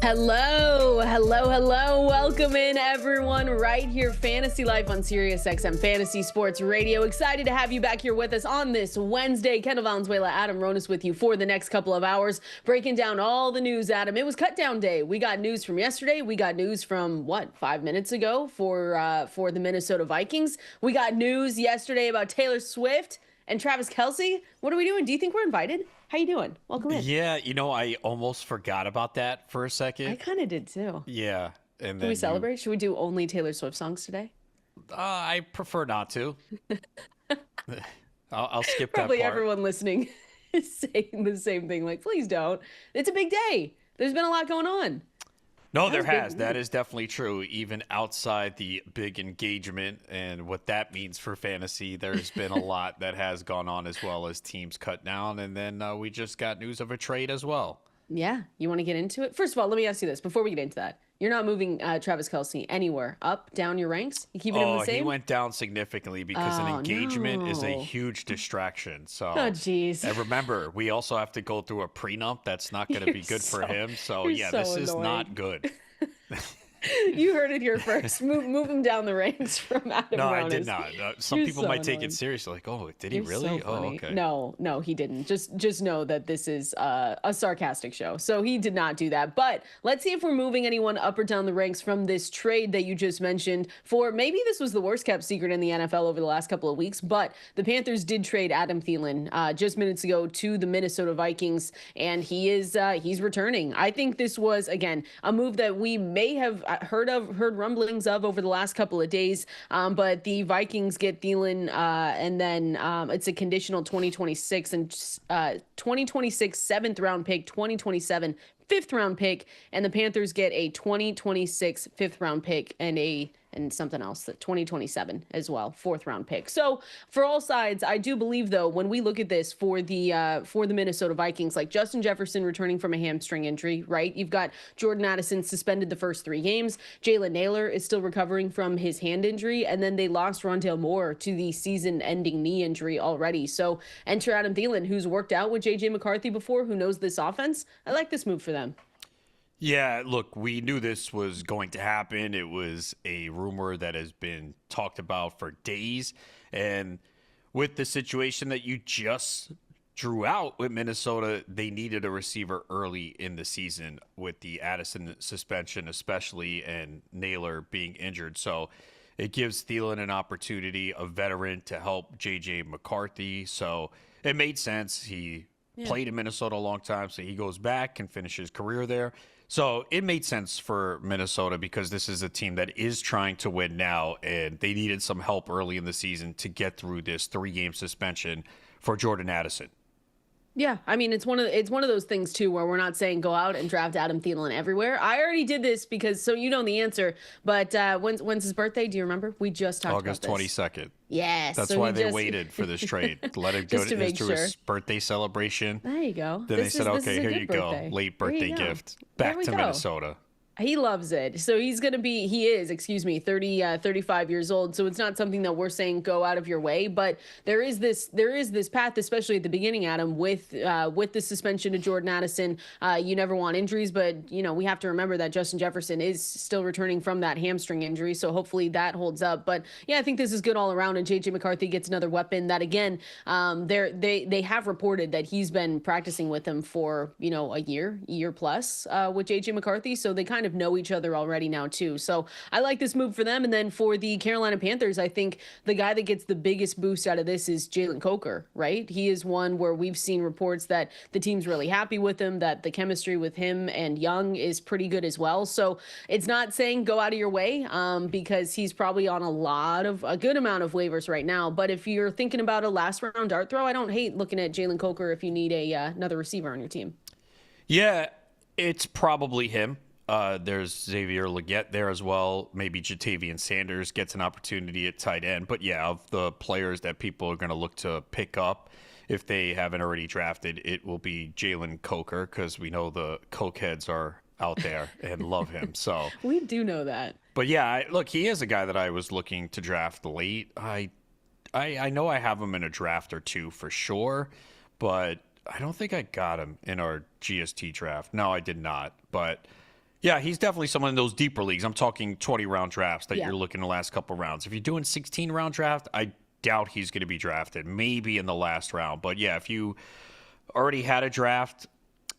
Hello. Welcome in, everyone, right here, Fantasy Life on Sirius XM Fantasy Sports Radio. Excited to have you back here with us on this Wednesday. Kendall, Valenzuela, Adam Ronis with you for the next couple of hours, breaking down all the news, Adam. It was cut down day. We got news from yesterday. We got news from, 5 minutes ago for the Minnesota Vikings. We got news yesterday about Taylor Swift and Travis Kelce. What are we doing? Do you think we're invited? How you doing? Welcome in. Yeah, I almost forgot about that for a second. I kind of did too. Yeah. And Can we celebrate? Should we do only Taylor Swift songs today? I prefer not to. I'll skip that part. Probably everyone listening is saying the same thing. Like, please don't. It's a big day. There's been a lot going on. No, there has. That is definitely true. Even outside the big engagement and what that means for fantasy, there's been a lot that has gone on, as well as teams cut down. And then we just got news of a trade as well. Yeah. You want to get into it? First of all, let me ask you this before we get into that. You're not moving Travis Kelce anywhere up, down your ranks? You keeping him the same? He went down significantly because an engagement is a huge distraction. So, jeez. And remember, we also have to go through a prenup. That's not going to be good for him. So, yeah, this is not good. You heard it here first. Move him down the ranks from Adam No, Ronis. I did not. Some people might take it seriously. Like, oh, did he really? So oh, okay. No, he didn't. Just know that this is a sarcastic show. So he did not do that. But let's see if we're moving anyone up or down the ranks from this trade that you just mentioned. For maybe this was the worst kept secret in the NFL over the last couple of weeks, but the Panthers did trade Adam Thielen just minutes ago to the Minnesota Vikings, and he's returning. I think this was, again, a move that we may have heard rumblings of over the last couple of days, but the Vikings get Thielen, and then it's a conditional 2026 and 2026 7th round pick, 2027 5th round pick, and the Panthers get a 2026 5th round pick and something else, that 2027 as well, 4th round pick. So for all sides, I do believe, though, when we look at this for the Minnesota Vikings, like Justin Jefferson returning from a hamstring injury, right? You've got Jordan Addison suspended the first 3 games. Jalen Naylor is still recovering from his hand injury, and then they lost Rondale Moore to the season-ending knee injury already. So enter Adam Thielen, who's worked out with J.J. McCarthy before, who knows this offense. I like this move for them. Yeah, look, we knew this was going to happen. It was a rumor that has been talked about for days. And with the situation that you just drew out with Minnesota, they needed a receiver early in the season with the Addison suspension especially, and Naylor being injured. So it gives Thielen an opportunity, a veteran, to help J.J. McCarthy. So it made sense. He played in Minnesota a long time, so he goes back and finish his career there. So it made sense for Minnesota because this is a team that is trying to win now, and they needed some help early in the season to get through this 3-game suspension for Jordan Addison. Yeah, I mean, it's one of those things too where we're not saying go out and draft Adam Thielen everywhere. I already did this because so you know the answer. But when's his birthday? Do you remember? We just talked August about this. 22nd. Yes. That's why they waited for this trade. Let it go to his birthday celebration. There you go. Then they said, okay, here you go. Late birthday gift. Back to Minnesota. He loves it. So he is 35 years old. So it's not something that we're saying go out of your way, but there is this path, especially at the beginning, Adam, with the suspension of Jordan Addison. You never want injuries, but we have to remember that Justin Jefferson is still returning from that hamstring injury. So hopefully that holds up. But yeah, I think this is good all around. And JJ McCarthy gets another weapon that, again, they have reported that he's been practicing with him for, a year plus with JJ McCarthy. So they kind of know each other already now too. So I like this move for them. And then for the Carolina Panthers, I think the guy that gets the biggest boost out of this is Jalen Coker, right? He is one where we've seen reports that the team's really happy with him, that the chemistry with him and Young is pretty good as well. So it's not saying go out of your way because he's probably on a good amount of waivers right now. But if you're thinking about a last round dart throw, I don't hate looking at Jalen Coker if you need another receiver on your team. Yeah, it's probably him. There's Xavier Legette there as well. Maybe Jatavian Sanders gets an opportunity at tight end. But yeah, of the players that people are going to look to pick up, if they haven't already drafted, it will be Jalen Coker, because we know the cokeheads are out there and love him. So we do know that. But yeah, look, he is a guy that I was looking to draft late. I know I have him in a draft or two for sure, but I don't think I got him in our GST draft. No, I did not. But Yeah, he's definitely someone in those deeper leagues. I'm talking 20-round drafts that Yeah. you're looking the last couple rounds. If you're doing 16-round draft, I doubt he's going to be drafted. Maybe in the last round. But yeah, if you already had a draft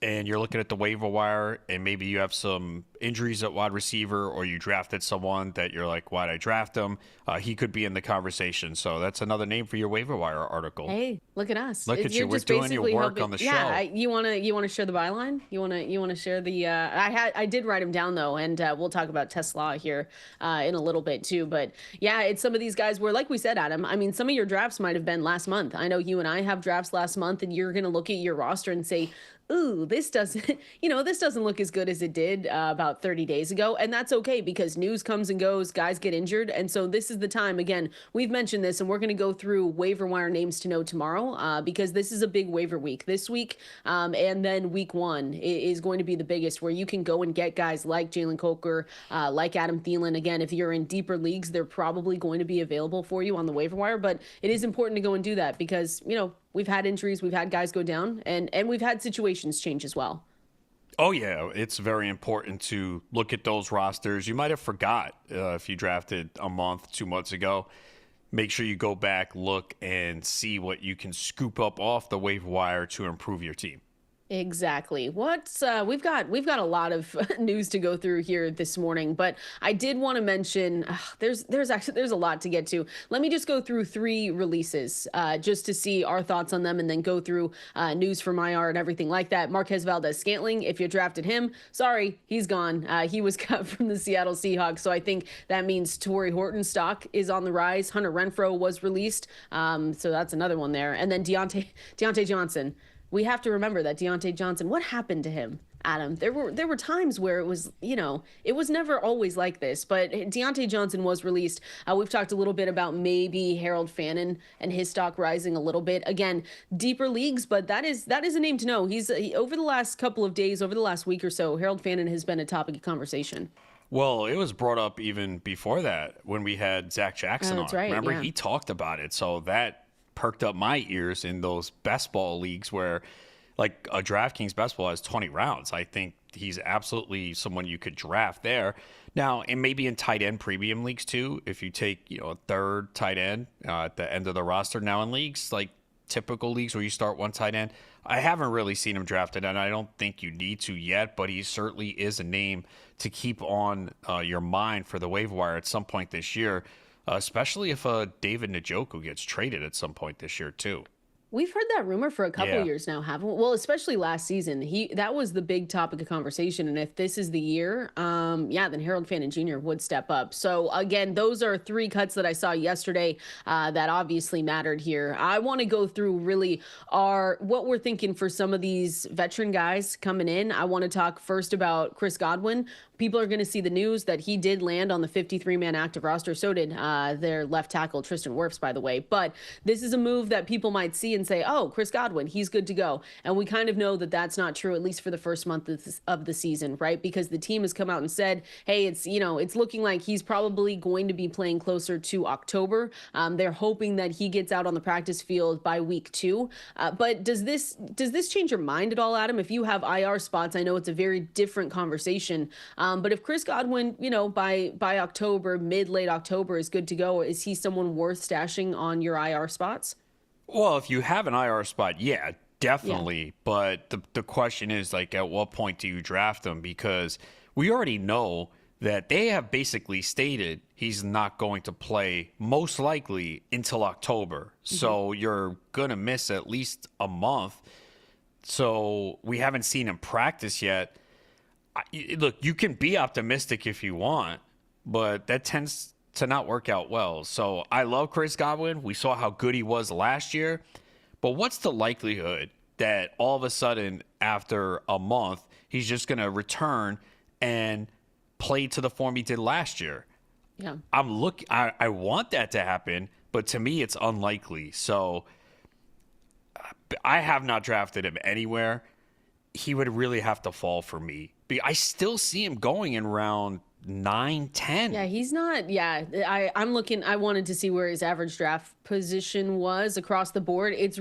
and you're looking at the waiver wire and maybe you have some injuries at wide receiver or you drafted someone that you're like, why'd I draft him? He could be in the conversation. So that's another name for your waiver wire article. Hey, look at us. Look at you. You're We're just doing your basically work helping. on the Yeah, show. you wanna share the byline? You wanna share the? I did write him down though, and we'll talk about TeSlaa here in a little bit too. But yeah, it's some of these guys where, like we said, Adam. I mean, some of your drafts might have been last month. I know you and I have drafts last month, and you're gonna look at your roster and say, ooh, this doesn't, this doesn't look as good as it did about 30 days ago. And that's okay because news comes and goes, guys get injured. And so this is the time, again, we've mentioned this and we're going to go through waiver wire names to know tomorrow because this is a big waiver week this week. And then week one is going to be the biggest where you can go and get guys like Jalen Coker, like Adam Thielen. Again, if you're in deeper leagues, they're probably going to be available for you on the waiver wire. But it is important to go and do that because, we've had injuries, we've had guys go down, and we've had situations change as well. Oh, yeah. It's very important to look at those rosters. You might have forgot if you drafted a month, 2 months ago. Make sure you go back, look, and see what you can scoop up off the waiver wire to improve your team. Exactly. We've got a lot of news to go through here this morning, but I did want to mention there's a lot to get to. Let me just go through 3 releases just to see our thoughts on them and then go through news from IR and everything like that. Marquez Valdez-Scantling, if you drafted him, sorry, he's gone. He was cut from the Seattle Seahawks, so I think that means Torrey Horton's stock is on the rise. Hunter Renfrow was released, so that's another one there. And then Deontay Johnson. We have to remember that Deontay Johnson, what happened to him, Adam? There were times where it was, it was never always like this, but Deontay Johnson was released. We've talked a little bit about maybe Harold Fannin and his stock rising a little bit. Again, deeper leagues, but that is a name to know. He's over the last couple of days, over the last week or so, Harold Fannin has been a topic of conversation. Well, it was brought up even before that when we had Zach Jackson on. That's right, Remember, yeah. he talked about it. So that perked up my ears in those best ball leagues where like a DraftKings best ball has 20 rounds. I think he's absolutely someone you could draft there. Now, and maybe in tight end premium leagues too, if you take, a third tight end at the end of the roster. Now in leagues, like typical leagues where you start one tight end, I haven't really seen him drafted, and I don't think you need to yet, but he certainly is a name to keep on your mind for the waiver wire at some point this year. Especially if David Njoku gets traded at some point this year, too. We've heard that rumor for a couple years now, haven't we? Well, especially last season. That was the big topic of conversation. And if this is the year, then Harold Fannin Jr. would step up. So again, those are 3 cuts that I saw yesterday that obviously mattered here. I want to go through really what we're thinking for some of these veteran guys coming in. I want to talk first about Chris Godwin. People are going to see the news that he did land on the 53-man active roster. So did their left tackle, Tristan Wirfs, by the way. But this is a move that people might see and say, oh, Chris Godwin, he's good to go. And we kind of know that that's not true, at least for the first month of the season, right? Because the team has come out and said, hey, it's looking like he's probably going to be playing closer to October. They're hoping that he gets out on the practice field by week 2. But does this change your mind at all, Adam? If you have IR spots, I know it's a very different conversation. But if Chris Godwin, by October, late October is good to go, is he someone worth stashing on your IR spots? Well, if you have an IR spot, yeah, definitely. Yeah. But the question is, like, at what point do you draft him? Because we already know that they have basically stated he's not going to play most likely until October. Mm-hmm. So you're going to miss at least a month. So we haven't seen him practice yet. Look, you can be optimistic if you want, but that tends to not work out well. So I love Chris Godwin. We saw how good he was last year. But what's the likelihood that all of a sudden after a month, he's just going to return and play to the form he did last year? Yeah. I want that to happen, but to me, it's unlikely. So I have not drafted him anywhere. He would really have to fall for me. I still see him going in round 9, 10. Yeah, he's not. Yeah, I'm looking. I wanted to see where his average draft position was across the board. It's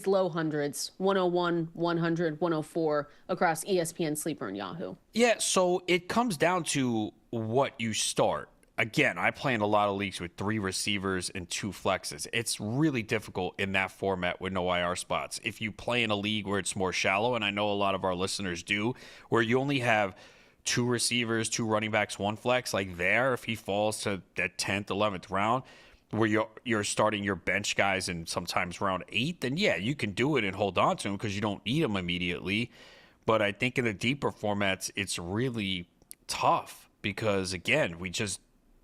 low hundreds, 101, 100, 104 across ESPN, Sleeper, and Yahoo. Yeah, so it comes down to what you start. Again, I play in a lot of leagues with 3 receivers and 2 flexes. It's really difficult in that format with no IR spots. If you play in a league where it's more shallow, and I know a lot of our listeners do, where you only have 2 receivers, 2 running backs, 1 flex, like there, if he falls to that 10th, 11th round, where you're starting your bench guys in sometimes round 8, then yeah, you can do it and hold on to him because you don't need him immediately. But I think in the deeper formats, it's really tough because, again, we just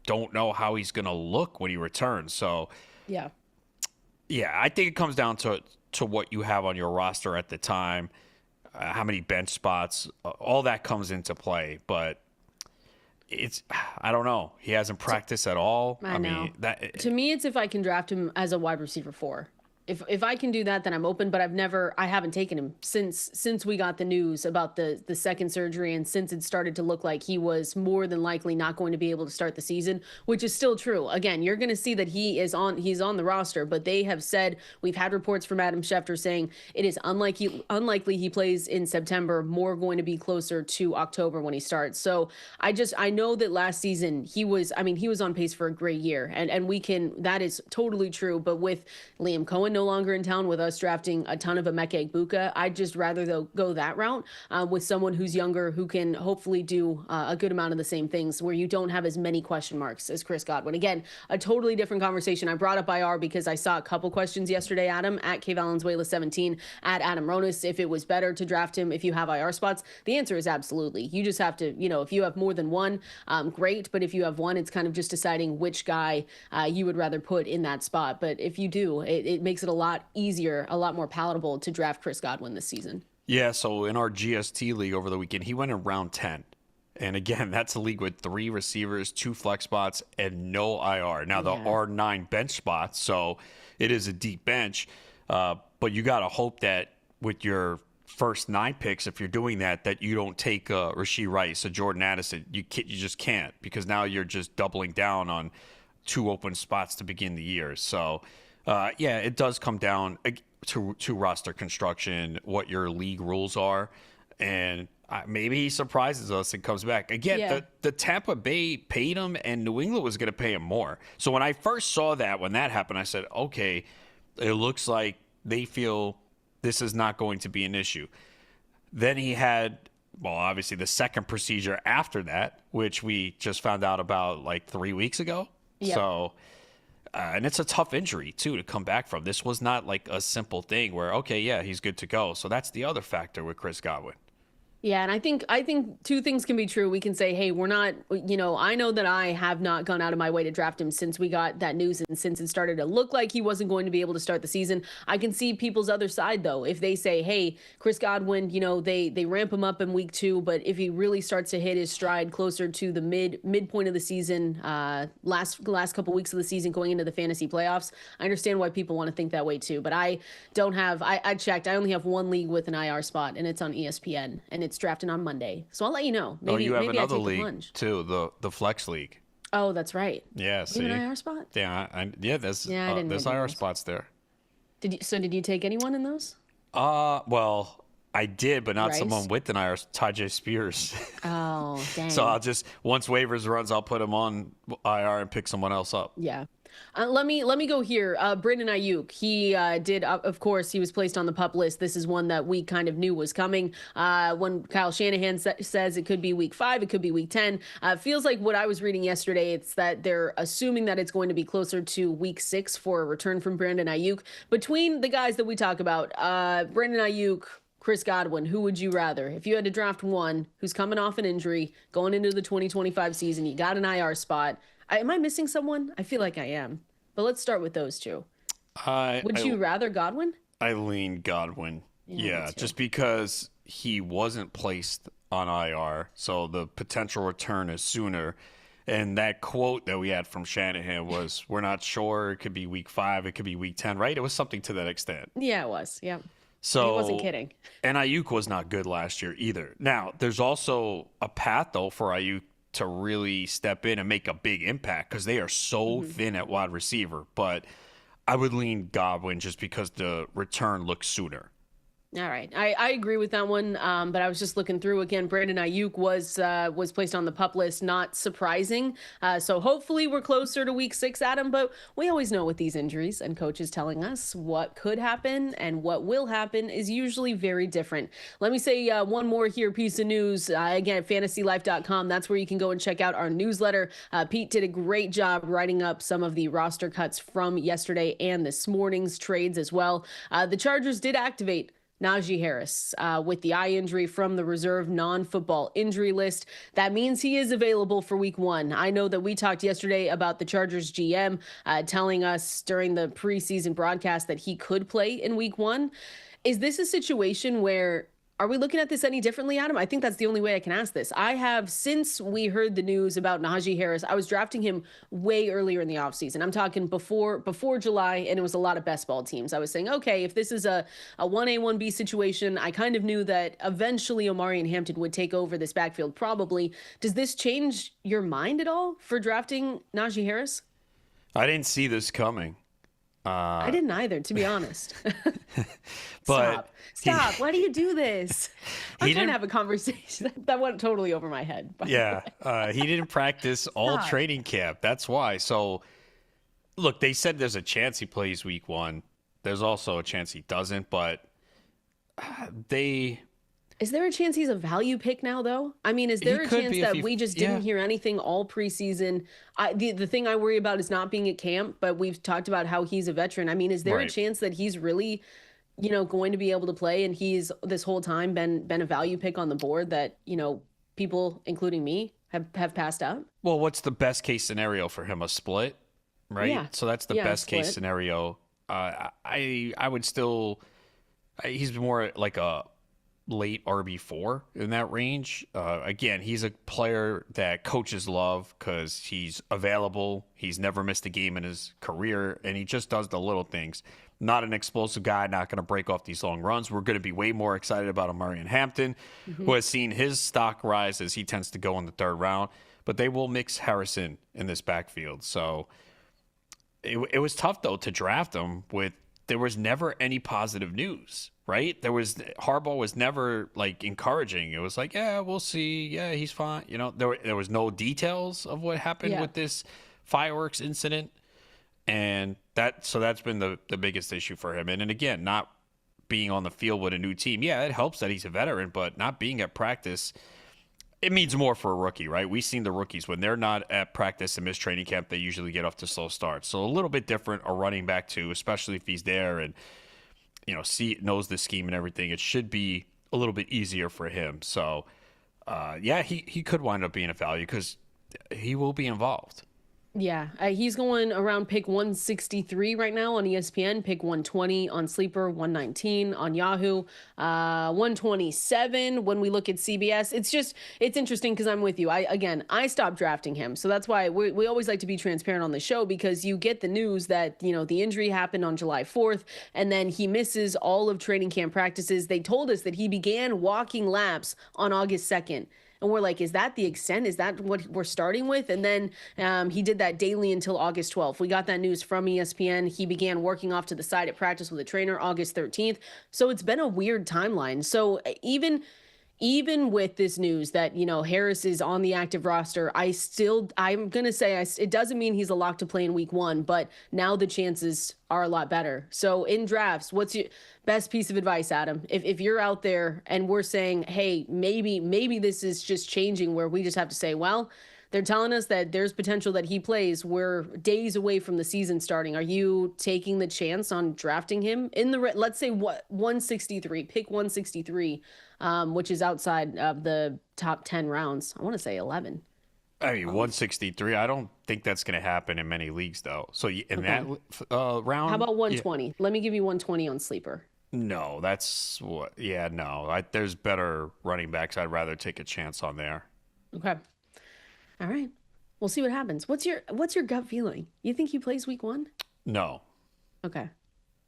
don't know how he's going to look when he returns. So, yeah, I think it comes down to what you have on your roster at the time, how many bench spots, all that comes into play. But I don't know. He hasn't practiced at all. I know. To me, it's if I can draft him as a wide receiver 4. If I can do that, then I'm open. But I haven't taken him since we got the news about the second surgery, and since it started to look like he was more than likely not going to be able to start the season, which is still true. Again, you're going to see that he's on the roster, but they have said, we've had reports from Adam Schefter saying it is unlikely he plays in September, more going to be closer to October when he starts. So I know that last season he was on pace for a great year, and that is totally true. But with Liam Cohen no longer in town, with us drafting a ton of Emeka Egbuka, I'd just rather go that route with someone who's younger, who can hopefully do a good amount of the same things, where you don't have as many question marks as Chris Godwin. Again, a totally different conversation. I brought up IR because I saw a couple questions yesterday, Adam, at Valenzuela 17, at Adam Ronis, if it was better to draft him if you have IR spots. The answer is absolutely. You just have to, if you have more than one, great. But if you have one, it's kind of just deciding which guy you would rather put in that spot. But if you do, it makes it a lot easier, a lot more palatable to draft Chris Godwin this season. Yeah, so in our GST league over the weekend, he went in round 10. And again, that's a league with 3 receivers, 2 flex spots, and no IR. Now, there are 9 bench spots, so it is a deep bench. But you got to hope that with your first 9 picks, if you're doing that you don't take Rashee Rice, a Jordan Addison. You just can't, because now you're just doubling down on 2 open spots to begin the year. So, it does come down to roster construction, what your league rules are, and maybe he surprises us and comes back. Again, the Tampa Bay paid him, and New England was going to pay him more. So when I first saw that, when that happened, I said, okay, it looks like they feel this is not going to be an issue. Then he had, obviously the second procedure after that, which we just found out about like 3 weeks ago. Yep. So... and it's a tough injury, too, to come back from. This was not like a simple thing where, he's good to go. So that's the other factor with Chris Godwin. Yeah, and I think 2 things can be true. We can say, hey, we're not, I know that I have not gone out of my way to draft him since we got that news and since it started to look like he wasn't going to be able to start the season. I can see people's other side, though. If they say, hey, Chris Godwin, they ramp him up in week 2, but if he really starts to hit his stride closer to the midpoint of the season, last couple weeks of the season going into the fantasy playoffs, I understand why people want to think that way, too. But I checked. I only have 1 league with an IR spot, and it's on ESPN, and it's drafting on Monday. So I'll let you know. Maybe you have maybe another league too, the Flex League. Oh, that's right. Yeah, see. You have an IR spot? Yeah, there's IR spots there. Did you take anyone in those? Well, I did, but not Rice? Someone with an IR, Tajay Spears. Oh, dang. So I'll just, once waivers runs, I'll put him on IR and pick someone else up. Yeah. Let me go here. Brandon Aiyuk, he did, of course, he was placed on the PUP list. This is one that we kind of knew was coming. When Kyle Shanahan says it could be week 5, it could be week 10. Feels like what I was reading yesterday, it's that they're assuming that it's going to be closer to week 6 for a return from Brandon Aiyuk. Between the guys that we talk about, Brandon Aiyuk, Chris Godwin, who would you rather? If you had to draft one who's coming off an injury, going into the 2025 season, you got an IR spot. Am I missing someone? I feel like I am. But let's start with those 2. Would you rather Godwin? I lean Godwin. Yeah, just because he wasn't placed on IR, so the potential return is sooner. And that quote that we had from Shanahan was, we're not sure. It could be week 5. It could be week 10, right? It was something to that extent. Yeah, it was. Yeah. So he wasn't kidding. And Aiyuk was not good last year either. Now, there's also a path, though, for Aiyuk to really step in and make a big impact because they are so thin at wide receiver. But I would lean Godwin just because the return looks sooner. All right. I agree with that one. But I was just looking through again. Brandon Aiyuk was placed on the PUP list. Not surprising. So hopefully we're closer to week 6, Adam. But we always know with these injuries and coaches telling us what could happen and what will happen is usually very different. Let me say one more here piece of news. Again, fantasylife.com. That's where you can go and check out our newsletter. Pete did a great job writing up some of the roster cuts from yesterday and this morning's trades as well. The Chargers did activate Najee Harris with the eye injury from the reserve non-football injury list. That means he is available for week 1. I know that we talked yesterday about the Chargers GM telling us during the preseason broadcast that he could play in week 1. Is this a situation where are we looking at this any differently, Adam? I think that's the only way I can ask this. I have, since we heard the news about Najee Harris, I was drafting him way earlier in the offseason. I'm talking before July, and it was a lot of best ball teams. I was saying, okay, if this is a 1A, 1B situation, I kind of knew that eventually Omari and Hampton would take over this backfield probably. Does this change your mind at all for drafting Najee Harris? I didn't see this coming. I didn't either, to be honest. But Stop. Why do you do this? I'm trying to have a conversation. That went totally over my head. Yeah. He didn't practice all training camp. That's why. So, look, they said there's a chance he plays week 1. There's also a chance he doesn't, but Is there a chance he's a value pick now, though? I mean, is there a chance that we just didn't hear anything all preseason? The thing I worry about is not being at camp, but we've talked about how he's a veteran. I mean, is there a chance that he's really, going to be able to play and he's this whole time been a value pick on the board that, people, including me, have passed up? Well, what's the best case scenario for him? A split, right? Yeah. So that's the best case scenario. I would still, he's more like a late RB4 in that range. Again, he's a player that coaches love because he's available. He's never missed a game in his career, and he just does the little things. Not an explosive guy, not going to break off these long runs. We're going to be way more excited about Omari and Hampton, who has seen his stock rise as he tends to go in the 3rd round. But they will mix Harrison in this backfield. So it was tough, though, to draft him with there was never any positive news. Right? Harbaugh was never like encouraging. It was like, yeah, we'll see. Yeah, he's fine. There was no details of what happened with this fireworks incident. And that's been the biggest issue for him. And again, not being on the field with a new team. Yeah, it helps that he's a veteran, but not being at practice, it means more for a rookie, right? We've seen the rookies when they're not at practice and miss training camp, they usually get off to slow starts. So a little bit different, a running back too, especially if he's there and knows the scheme and everything. It should be a little bit easier for him. So, he could wind up being a value because he will be involved. Yeah, he's going around pick 163 right now on ESPN, pick 120 on Sleeper, 119 on Yahoo, 127 when we look at CBS. It's interesting because I'm with you. I stopped drafting him. So that's why we always like to be transparent on the show because you get the news that, the injury happened on July 4th and then he misses all of training camp practices. They told us that he began walking laps on August 2nd. And we're like, is that the extent? Is that what we're starting with? And then he did that daily until August 12th. We got that news from ESPN. He began working off to the side at practice with a trainer August 13th. So it's been a weird timeline. So even with this news that, Harris is on the active roster, I'm going to say it doesn't mean he's a lock to play in week 1, but now the chances are a lot better. So in drafts, what's your best piece of advice, Adam? If you're out there and we're saying, hey, maybe this is just changing where we just have to say, well, they're telling us that there's potential that he plays. We're days away from the season starting. Are you taking the chance on drafting him in the, let's say 163, pick 163, which is outside of the top 10 rounds. I want to say 11. I mean, 163. I don't think that's going to happen in many leagues, though. So in that round, how about 120? Yeah. Let me give you 120 on Sleeper. No, that's what. Yeah, no. There's better running backs. I'd rather take a chance on there. Okay. All right. We'll see what happens. What's your gut feeling? You think he plays week 1? No. Okay.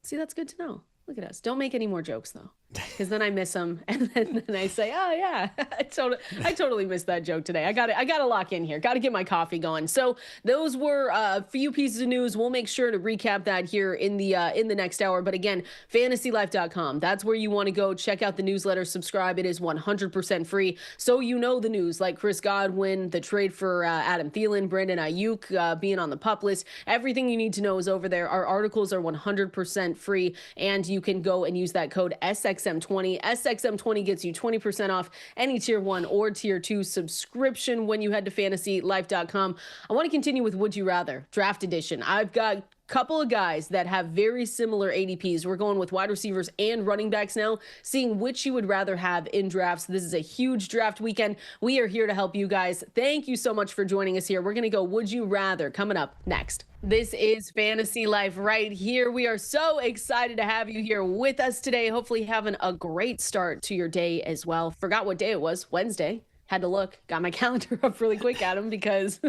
See, that's good to know. Look at us. Don't make any more jokes, though. because then I miss them, and then I say, "Oh yeah, I totally missed that joke today. I got to lock in here. Got to get my coffee going." So those were a few pieces of news. We'll make sure to recap that here in the next hour. But again, fantasylife.com. That's where you want to go. Check out the newsletter. Subscribe. It is 100% free. So you know the news, like Chris Godwin, the trade for Adam Thielen, Brandon Aiyuk being on the PUP list. Everything you need to know is over there. Our articles are 100% free, and you can go and use that code SXM20. SXM20 gets you 20% off any tier 1 or tier 2 subscription when you head to fantasylife.com. I want to continue with Would You Rather Draft Edition. I've got couple of guys that have very similar ADPs. We're going with wide receivers and running backs now, seeing which you would rather have in drafts. This is a huge draft weekend. We are here to help you guys. Thank you so much for joining us here. We're going to go Would You Rather coming up next. This is Fantasy Life right here. We are so excited to have you here with us today. Hopefully having a great start to your day as well. Forgot what day it was. Wednesday. Had to look, got my calendar up really quick, Adam, because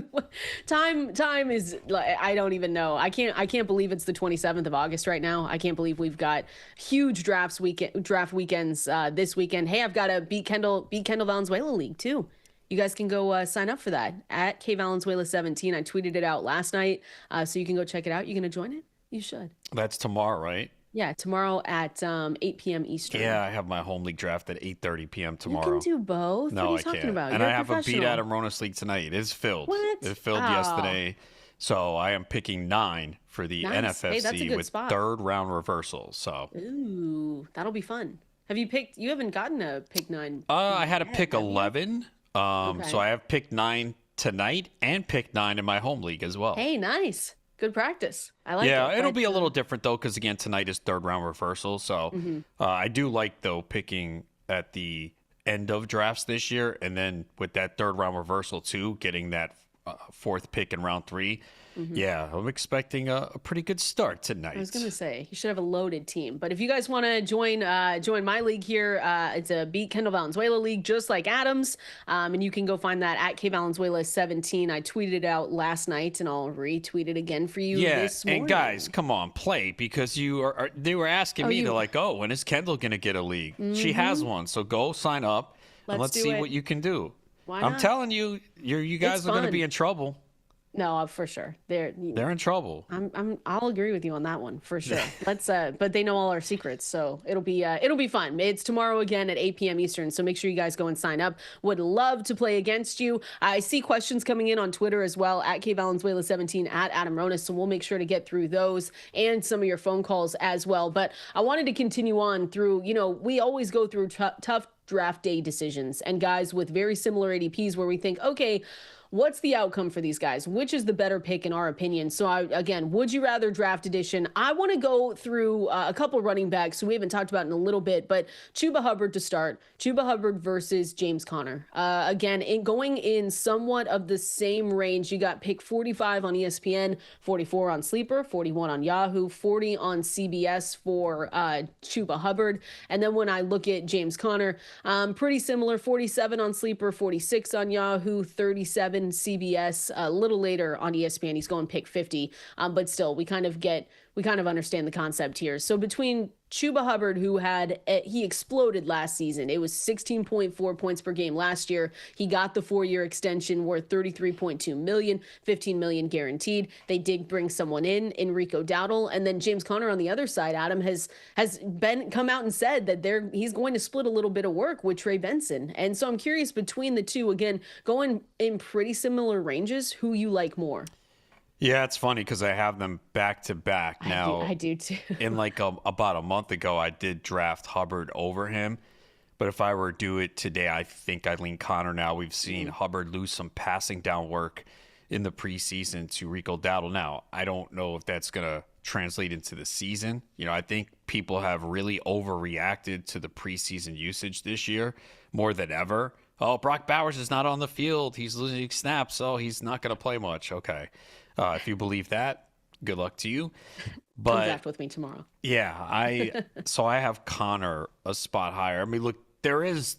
time is, I don't even know. I can't believe it's the 27th of August right now. I can't believe we've got huge draft weekends this weekend. Hey, I've got a Beat Kendall Valenzuela League too. You guys can go sign up for that at KValenzuela17. I tweeted it out last night, so you can go check it out. You gonna join it? You should. That's tomorrow, right? Yeah, tomorrow at 8 p.m. Eastern. Yeah, I have my home league draft at 8:30 p.m. tomorrow. You can do both? No, what are you I talking can't. about? And You're I have a Beat professional. Adam Ronis league tonight. It is filled. What? It filled yesterday. So I am picking 9 for the Nice. Hey, that's a NFFC good with spot. 3rd round reversals. So Ooh, that'll be fun. You haven't gotten a pick 9. I had a yet, pick have you? 11. Okay. So I have pick 9 tonight and pick 9 in my home league as well. Hey, nice. Good practice. I like it. Yeah, it'll But, be a little different though, because again, tonight is 3rd round reversal. So I do like though picking at the end of drafts this year, and then with that 3rd round reversal too, getting that 4th pick in round 3. Yeah, I'm expecting a pretty good start tonight. I was going to say, you should have a loaded team. But if you guys want to join my league here, it's a Beat Kendall Valenzuela League, just like Adam's. And you can go find that at KValenzuela17. I tweeted it out last night, and I'll retweet it again for you this morning. And guys, come on, play, because they were asking me, they're like, oh, when is Kendall going to get a league? She has one, so go sign up, and let's see what you can do. Why I'm not? telling you, you guys are going to be in trouble. No, for sure. They're in trouble. I'll agree with you on that one for sure. Let's but they know all our secrets, so it'll be fun. It's tomorrow again at 8 p.m. Eastern, so make sure you guys go and sign up. Would love to play against you. I see questions coming in on Twitter as well at KValenzuela17 at Adam Ronis, so we'll make sure to get through those and some of your phone calls as well. But I wanted to continue on through, we always go through tough draft day decisions and guys with very similar ADPs where we think, okay, what's the outcome for these guys? Which is the better pick in our opinion? So again, Would You Rather Draft Edition. I want to go through a couple running backs who we haven't talked about in a little bit, but Chuba Hubbard to start. Chuba Hubbard versus James Conner. Again, going in somewhat of the same range. You got pick 45 on ESPN, 44 on Sleeper, 41 on Yahoo, 40 on CBS for Chuba Hubbard. And then when I look at James Conner, pretty similar, 47 on Sleeper, 46 on Yahoo, 37 CBS. A little later on ESPN, he's going pick 50. But still, we kind of understand the concept here. So between Chuba Hubbard, he exploded last season. It was 16.4 points per game last year. He got the 4-year extension worth $33.2 million, $15 million guaranteed. They did bring someone in, Enrico Dowdle, and then James Conner on the other side. Adam has come out and said that he's going to split a little bit of work with Trey Benson. And so I'm curious, between the two, again, going in pretty similar ranges, who you like more? Yeah, it's funny because I have them back to back now. I do too. In about a month ago, I did draft Hubbard over him. But if I were to do it today, I think I'd lean Conner now. We've seen Hubbard lose some passing down work in the preseason to Rico Dowdle. Now, I don't know if that's going to translate into the season. I think people have really overreacted to the preseason usage this year more than ever. Oh, Brock Bowers is not on the field. He's losing snaps, so he's not going to play much. Okay. If you believe that, good luck to you. But come draft with me tomorrow. Yeah, I have Conner a spot higher. I mean, look, there is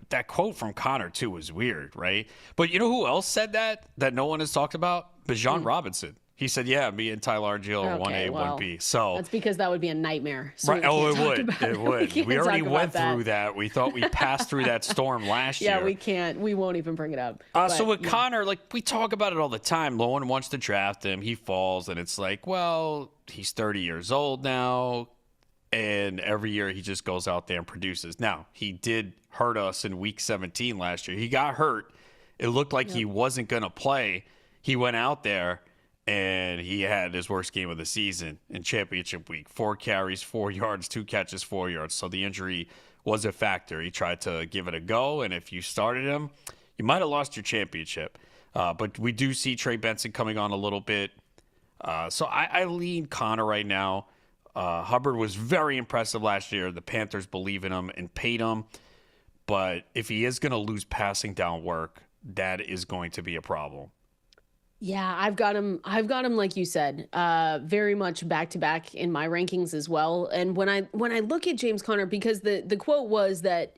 that quote from Conner too was weird, right? But you know who else said that no one has talked about? Bijan Robinson. He said, "Yeah, me and Tyler Gill are Okay, 1A, well, 1B." So that's because that would be a nightmare. So right? Oh, it would. It we would. can't We already talk about went that. through that. We thought we passed through that storm last year. Yeah, we can't. We won't even bring it up. So with yeah. Connor, like we talk about it all the time. No one wants to draft him. He falls, and it's like, well, he's 30 years old now, and every year he just goes out there and produces. Now, he did hurt us in week 17 last year. He got hurt. It looked like he wasn't going to play. He went out there, and he had his worst game of the season in championship week. 4 carries, 4 yards, 2 catches, 4 yards. So the injury was a factor. He tried to give it a go, and if you started him, you might have lost your championship. But we do see Trey Benson coming on a little bit. So I lean Connor right now. Hubbard was very impressive last year. The Panthers believe in him and paid him. But if he is going to lose passing down work, that is going to be a problem. Yeah, I've got him like you said, very much back to back in my rankings as well. And when I look at James Conner, because the quote was that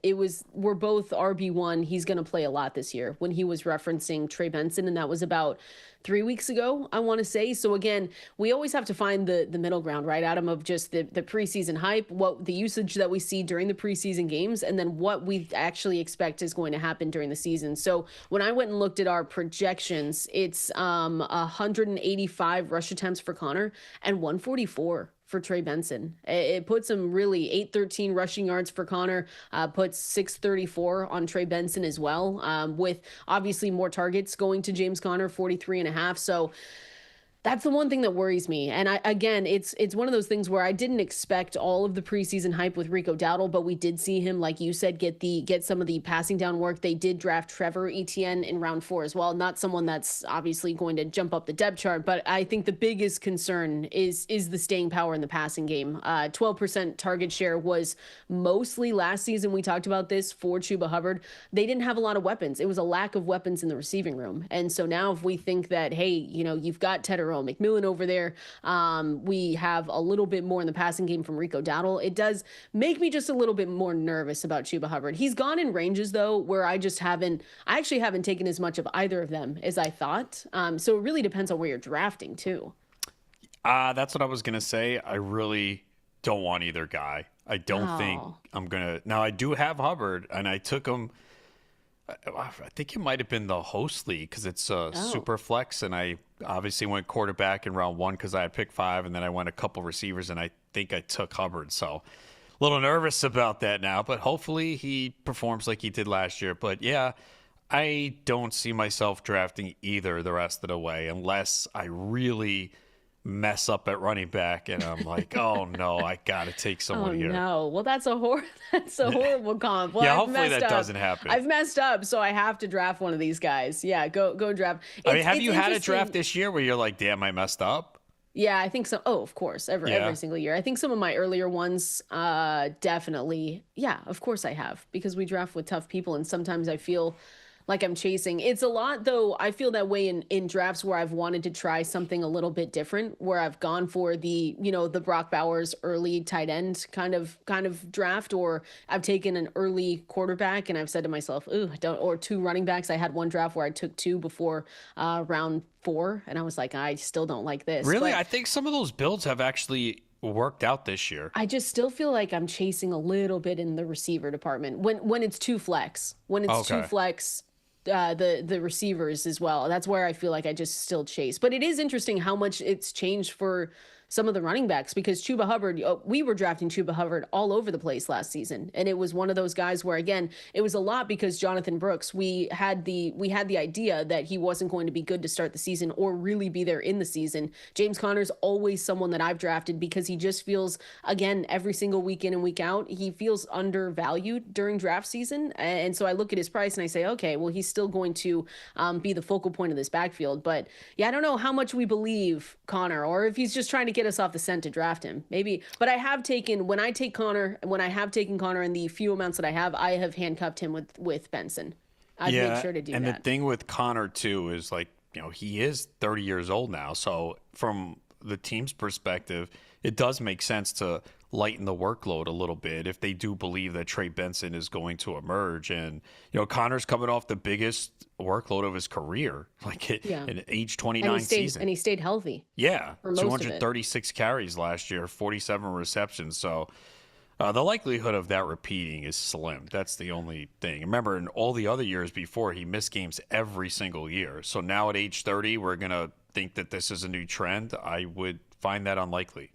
we're both RB1, he's going to play a lot this year, when he was referencing Trey Benson, and that was about 3 weeks ago, I want to say. So again, we always have to find the middle ground, right, Adam, of just the preseason hype, what the usage that we see during the preseason games, and then what we actually expect is going to happen during the season. So when I went and looked at our projections, it's 185 rush attempts for Connor and 144 for Trey Benson. It puts him really 813 rushing yards for Connor, puts 634 on Trey Benson as well, with obviously more targets going to James Conner, 43.5. So that's the one thing that worries me. And again, it's one of those things where I didn't expect all of the preseason hype with Rico Dowdle, but we did see him, like you said, get some of the passing down work. They did draft Trevor Etienne in round 4 as well. Not someone that's obviously going to jump up the depth chart, but I think the biggest concern is the staying power in the passing game. 12% target share was mostly last season. We talked about this for Chuba Hubbard. They didn't have a lot of weapons. It was a lack of weapons in the receiving room. And so now if we think that, hey, you've got Tedder McMillan over there. We have a little bit more in the passing game from Rico Dowdle. It does make me just a little bit more nervous about Chuba Hubbard. He's gone in ranges, though, where I actually haven't taken as much of either of them as I thought. So it really depends on where you're drafting, too. That's what I was going to say. I really don't want either guy. I don't think I'm going to. Now, I do have Hubbard, and I took him. I think it might have been the host league because it's super flex, and I obviously went quarterback in round 1 because I had pick 5, and then I went a couple receivers, and I think I took Hubbard. So a little nervous about that now, but hopefully he performs like he did last year. But yeah, I don't see myself drafting either the rest of the way unless I really mess up at running back and I'm like, oh no, I gotta take someone here. No, well that's a horrible comp. Well, yeah, hopefully that doesn't happen. I've messed up, so I have to draft one of these guys. Yeah, go draft. Have you had a draft this year where you're like, damn, I messed up? Yeah, I think so. Oh, of course, every single year. I think some of my earlier ones, definitely. Yeah, of course I have, because we draft with tough people, and sometimes I feel like I'm chasing. It's a lot, though. I feel that way in drafts where I've wanted to try something a little bit different, where I've gone for the Brock Bowers early tight end kind of draft, or I've taken an early quarterback and I've said to myself, ooh, or 2 running backs. I had one draft where I took 2 before round 4, and I was like, I still don't like this. Really? But I think some of those builds have actually worked out this year. I just still feel like I'm chasing a little bit in the receiver department when it's 2 flex. When it's 2 flex, the receivers as well. That's where I feel like I just still chase. But it is interesting how much it's changed for some of the running backs, because Chuba Hubbard, we were drafting Chuba Hubbard all over the place last season. And it was one of those guys where, again, it was a lot because Jonathan Brooks, we had the idea that he wasn't going to be good to start the season or really be there in the season. James Conner's always someone that I've drafted because he just feels, again, every single week in and week out, he feels undervalued during draft season. And so I look at his price and I say, okay, well, he's still going to be the focal point of this backfield. But yeah, I don't know how much we believe Connor, or if he's just trying to get us off the scent to draft him, maybe. But I have taken, when I have taken Connor in the few amounts that I have handcuffed him with Benson. I've made sure to do that. And the thing with Connor too is, like, he is 30 years old now. So from the team's perspective, it does make sense to lighten the workload a little bit if they do believe that Trey Benson is going to emerge. And, Connor's coming off the biggest workload of his career, like in age 29 season. And he stayed healthy. Yeah. 236 carries last year, 47 receptions. So the likelihood of that repeating is slim. That's the only thing. Remember, in all the other years before, he missed games every single year. So now at age 30, we're going to think that this is a new trend. I would find that unlikely.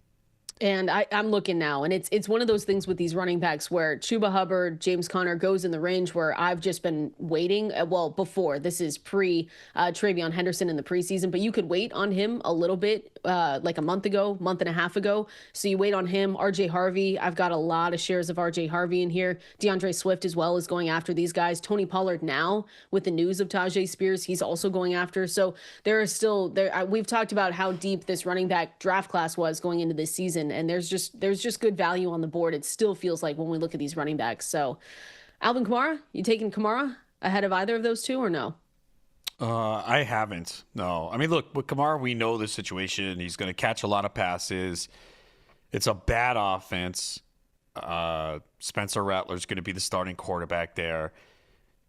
And I'm looking now, and it's one of those things with these running backs where Chuba Hubbard, James Conner goes in the range where I've just been waiting. Well, before this is pre Travion Henderson in the preseason, but you could wait on him a little bit, like a month and a half ago. So you wait on him. RJ Harvey, I've got a lot of shares of RJ Harvey in here. DeAndre Swift as well is going after these guys. Tony Pollard now with the news of Tajay Spears, he's also going after. So there are still there. We've talked about how deep this running back draft class was going into this season. And there's just good value on the board. It still feels like when we look at these running backs. So Alvin Kamara, you taking Kamara ahead of either of those two or no? I haven't. No. I mean, look, with Kamara, we know the situation. He's going to catch a lot of passes. It's a bad offense. Spencer Rattler's going to be the starting quarterback there.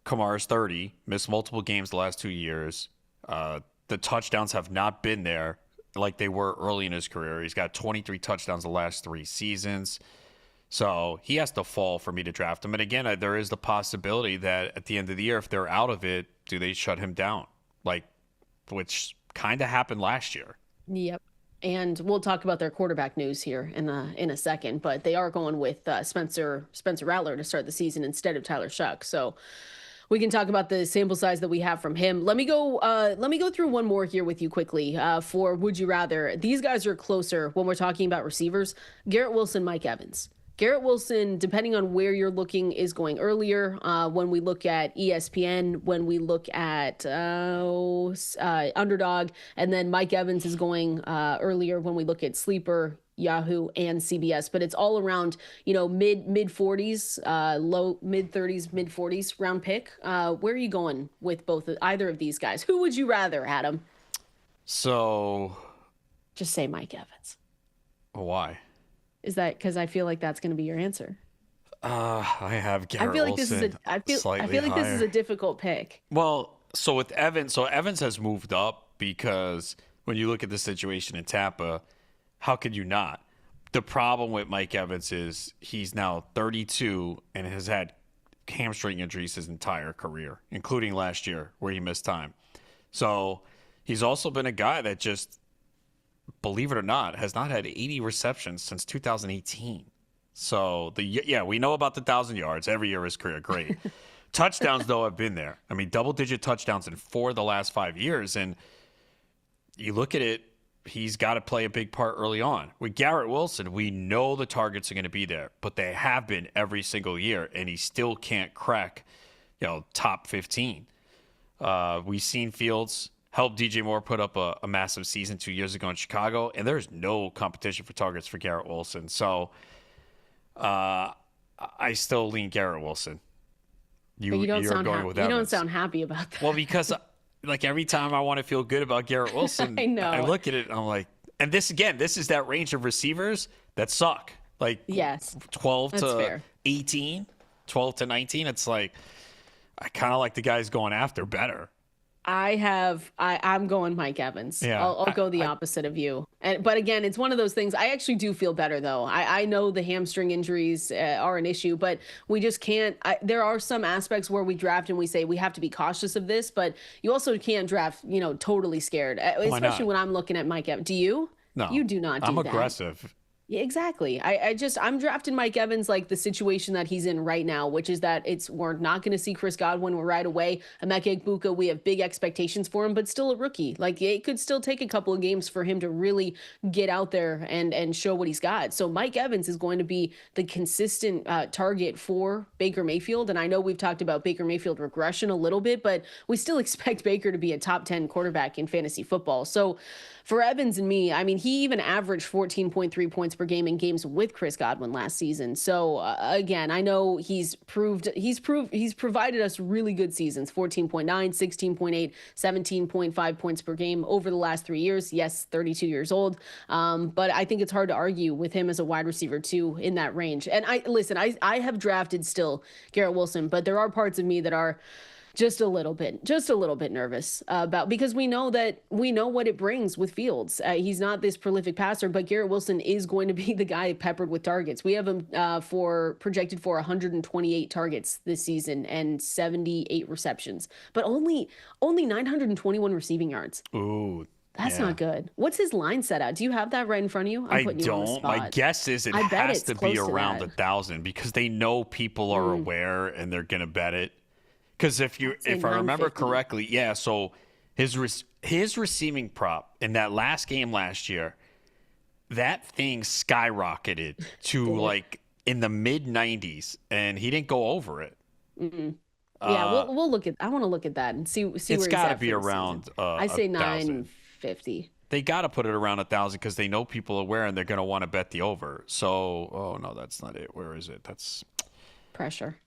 Kamara's 30, missed multiple games the last 2 years. The touchdowns have not been there like they were early in his career. He's got 23 touchdowns the last 3 seasons. So he has to fall for me to draft him. And again, there is the possibility that at the end of the year, if they're out of it, do they shut him down? Which kind of happened last year. Yep. And we'll talk about their quarterback news here in a second, but they are going with Spencer Rattler to start the season instead of Tyler Shuck. So we can talk about the sample size that we have from him. Let me go through one more here with you quickly for Would You Rather. These guys are closer when we're talking about receivers. Garrett Wilson, Mike Evans. Garrett Wilson, depending on where you're looking, is going earlier. When we look at ESPN, when we look at Underdog, and then Mike Evans is going earlier when we look at Sleeper, Yahoo, and CBS. But it's all around, mid 40s, low mid 30s, mid 40s round pick. Where are you going with either of these guys? Who would you rather, Adam? So, just say Mike Evans. Why? Is that because I feel like that's going to be your answer? I have Garrett Wilson. I feel like this is a difficult pick. Well, so with Evans, Evans has moved up because when you look at the situation in Tampa, how could you not? The problem with Mike Evans is he's now 32 and has had hamstring injuries his entire career, including last year where he missed time. So he's also been a guy that just, believe it or not, has not had 80 receptions since 2018. So we know about the 1,000 yards every year of his career. Great. Touchdowns, though, have been there. I mean, double-digit touchdowns in 4 of the last 5 years. And you look at it, he's got to play a big part early on. With Garrett Wilson, we know the targets are going to be there, but they have been every single year, and he still can't crack, top 15. We've seen Fields help DJ Moore put up a massive season 2 years ago in Chicago, and there's no competition for targets for Garrett Wilson. So I still lean Garrett Wilson. You don't sound happy about that. Well, because every time I want to feel good about Garrett Wilson, I know. I look at it and I'm like, and this is that range of receivers that suck. Yes, 12 that's to fair. 18, 12 to 19. It's like, I kind of like the guys going after better. I'm going Mike Evans. Yeah, I'll go the opposite of you. But again, it's one of those things. I actually do feel better, though. I know the hamstring injuries are an issue, but we just can't. There are some aspects where we draft and we say we have to be cautious of this, but you also can't draft, totally scared, especially when I'm looking at Mike Evans. Do you? No. You do not do I'm that. aggressive. Yeah, exactly. I'm drafting Mike Evans like the situation that he's in right now, which is that we're not going to see Chris Godwin right away. Emeka Egbuka, we have big expectations for him, but still a rookie. It could still take a couple of games for him to really get out there and show what he's got. So Mike Evans is going to be the consistent target for Baker Mayfield. And I know we've talked about Baker Mayfield regression a little bit, but we still expect Baker to be a top 10 quarterback in fantasy football. So for Evans and me, I mean, he even averaged 14.3 points per game in games with Chris Godwin last season. So again, I know he's provided us really good seasons, 14.9, 16.8, 17.5 points per game over the last 3 years. Yes, 32 years old. But I think it's hard to argue with him as a wide receiver too in that range. And I have drafted still Garrett Wilson, but there are parts of me that are just a little bit nervous about, because we know what it brings with Fields. He's not this prolific passer, but Garrett Wilson is going to be the guy peppered with targets. We have him projected for 128 targets this season and 78 receptions, but only 921 receiving yards. Ooh. That's not good. What's his line set at? Do you have that right in front of you? I don't. My guess is it has to be around 1,000 because they know people are aware and they're going to bet it. Because if I remember correctly, so his receiving prop in that last game last year, that thing skyrocketed to like in the mid 90s, and he didn't go over it. Yeah, we'll look at. I want to look at that and see it's where got to be around. I say 950. They got to put it around 1,000 because they know people are aware and they're going to want to bet the over. So, oh no, that's not it. Where is it? That's pressure.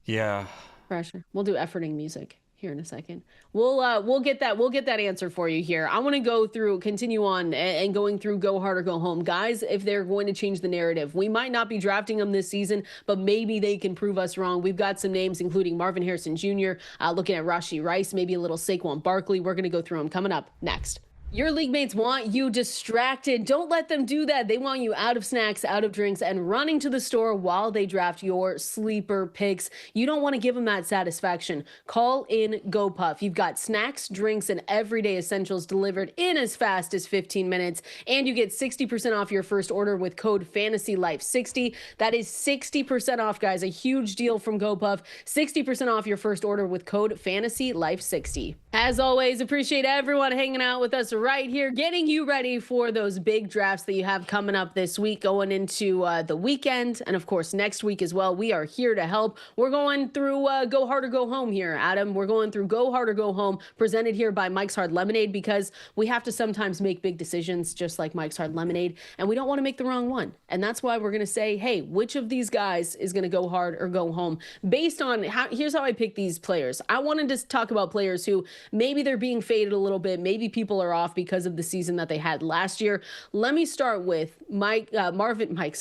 Yeah. Pressure. We'll do efforting music here in a second. We'll get that answer for you here. I want to continue on and going through go hard or go home. Guys, if they're going to change the narrative, we might not be drafting them this season, but maybe they can prove us wrong. We've got some names, including Marvin Harrison Jr., looking at Rashee Rice, maybe a little Saquon Barkley. We're going to go through them coming up next. Your league mates want you distracted. Don't let them do that. They want you out of snacks, out of drinks, and running to the store while they draft your sleeper picks. You don't want to give them that satisfaction. Call in GoPuff. You've got snacks, drinks, and everyday essentials delivered in as fast as 15 minutes. And you get 60% off your first order with code FANTASYLIFE60. That is 60% off, guys. A huge deal from GoPuff. 60% off your first order with code FANTASYLIFE60. As always, appreciate everyone hanging out with us right here, getting you ready for those big drafts that you have coming up this week, going into the weekend, and of course next week as well. We are here to help. We're going through Go Hard or Go Home here, Adam. We're going through Go Hard or Go Home, presented here by Mike's Hard Lemonade, because we have to sometimes make big decisions just like Mike's Hard Lemonade, and we don't want to make the wrong one. And that's why we're going to say, hey, which of these guys is going to go hard or go home based on here's how I pick these players. I wanted to talk about players who maybe they're being faded a little bit, maybe people are off because of the season that they had last year. Let me start with Mike's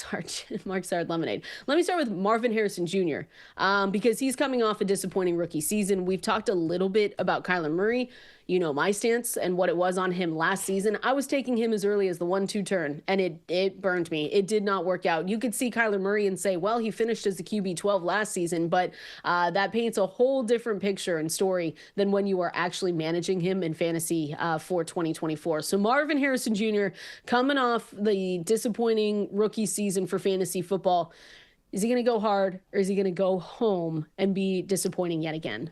Hard Lemonade. Let me start with Marvin Harrison Jr. Because he's coming off a disappointing rookie season. We've talked a little bit about Kyler Murray. You know my stance and what it was on him last season. I was taking him as early as the 1-2 turn, and it burned me. It did not work out. You could see Kyler Murray and say, well, he finished as the QB 12 last season, but that paints a whole different picture and story than when you are actually managing him in fantasy for 2024. So Marvin Harrison Jr. coming off the disappointing rookie season for fantasy football. Is he going to go hard, or is he going to go home and be disappointing yet again?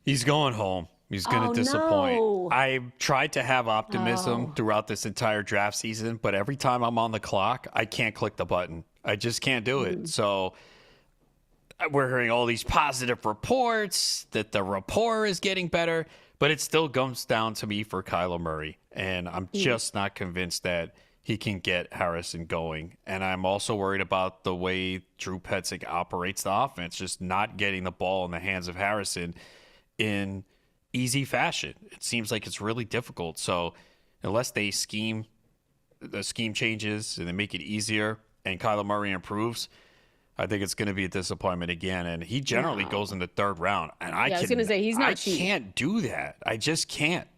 He's going home. He's going to disappoint. No. I tried to have optimism throughout this entire draft season, but every time I'm on the clock, I can't click the button. I just can't do it. So we're hearing all these positive reports that the rapport is getting better, but it still comes down to me for Kyler Murray. And I'm just not convinced that he can get Harrison going. And I'm also worried about the way Drew Petzing operates the offense, just not getting the ball in the hands of Harrison in easy fashion. It seems like it's really difficult. So unless the scheme changes and they make it easier and Kyler Murray improves, I think it's going to be a disappointment again. And he generally goes in the third round. And I was going to say, he's not cheap. I can't do that. I just can't.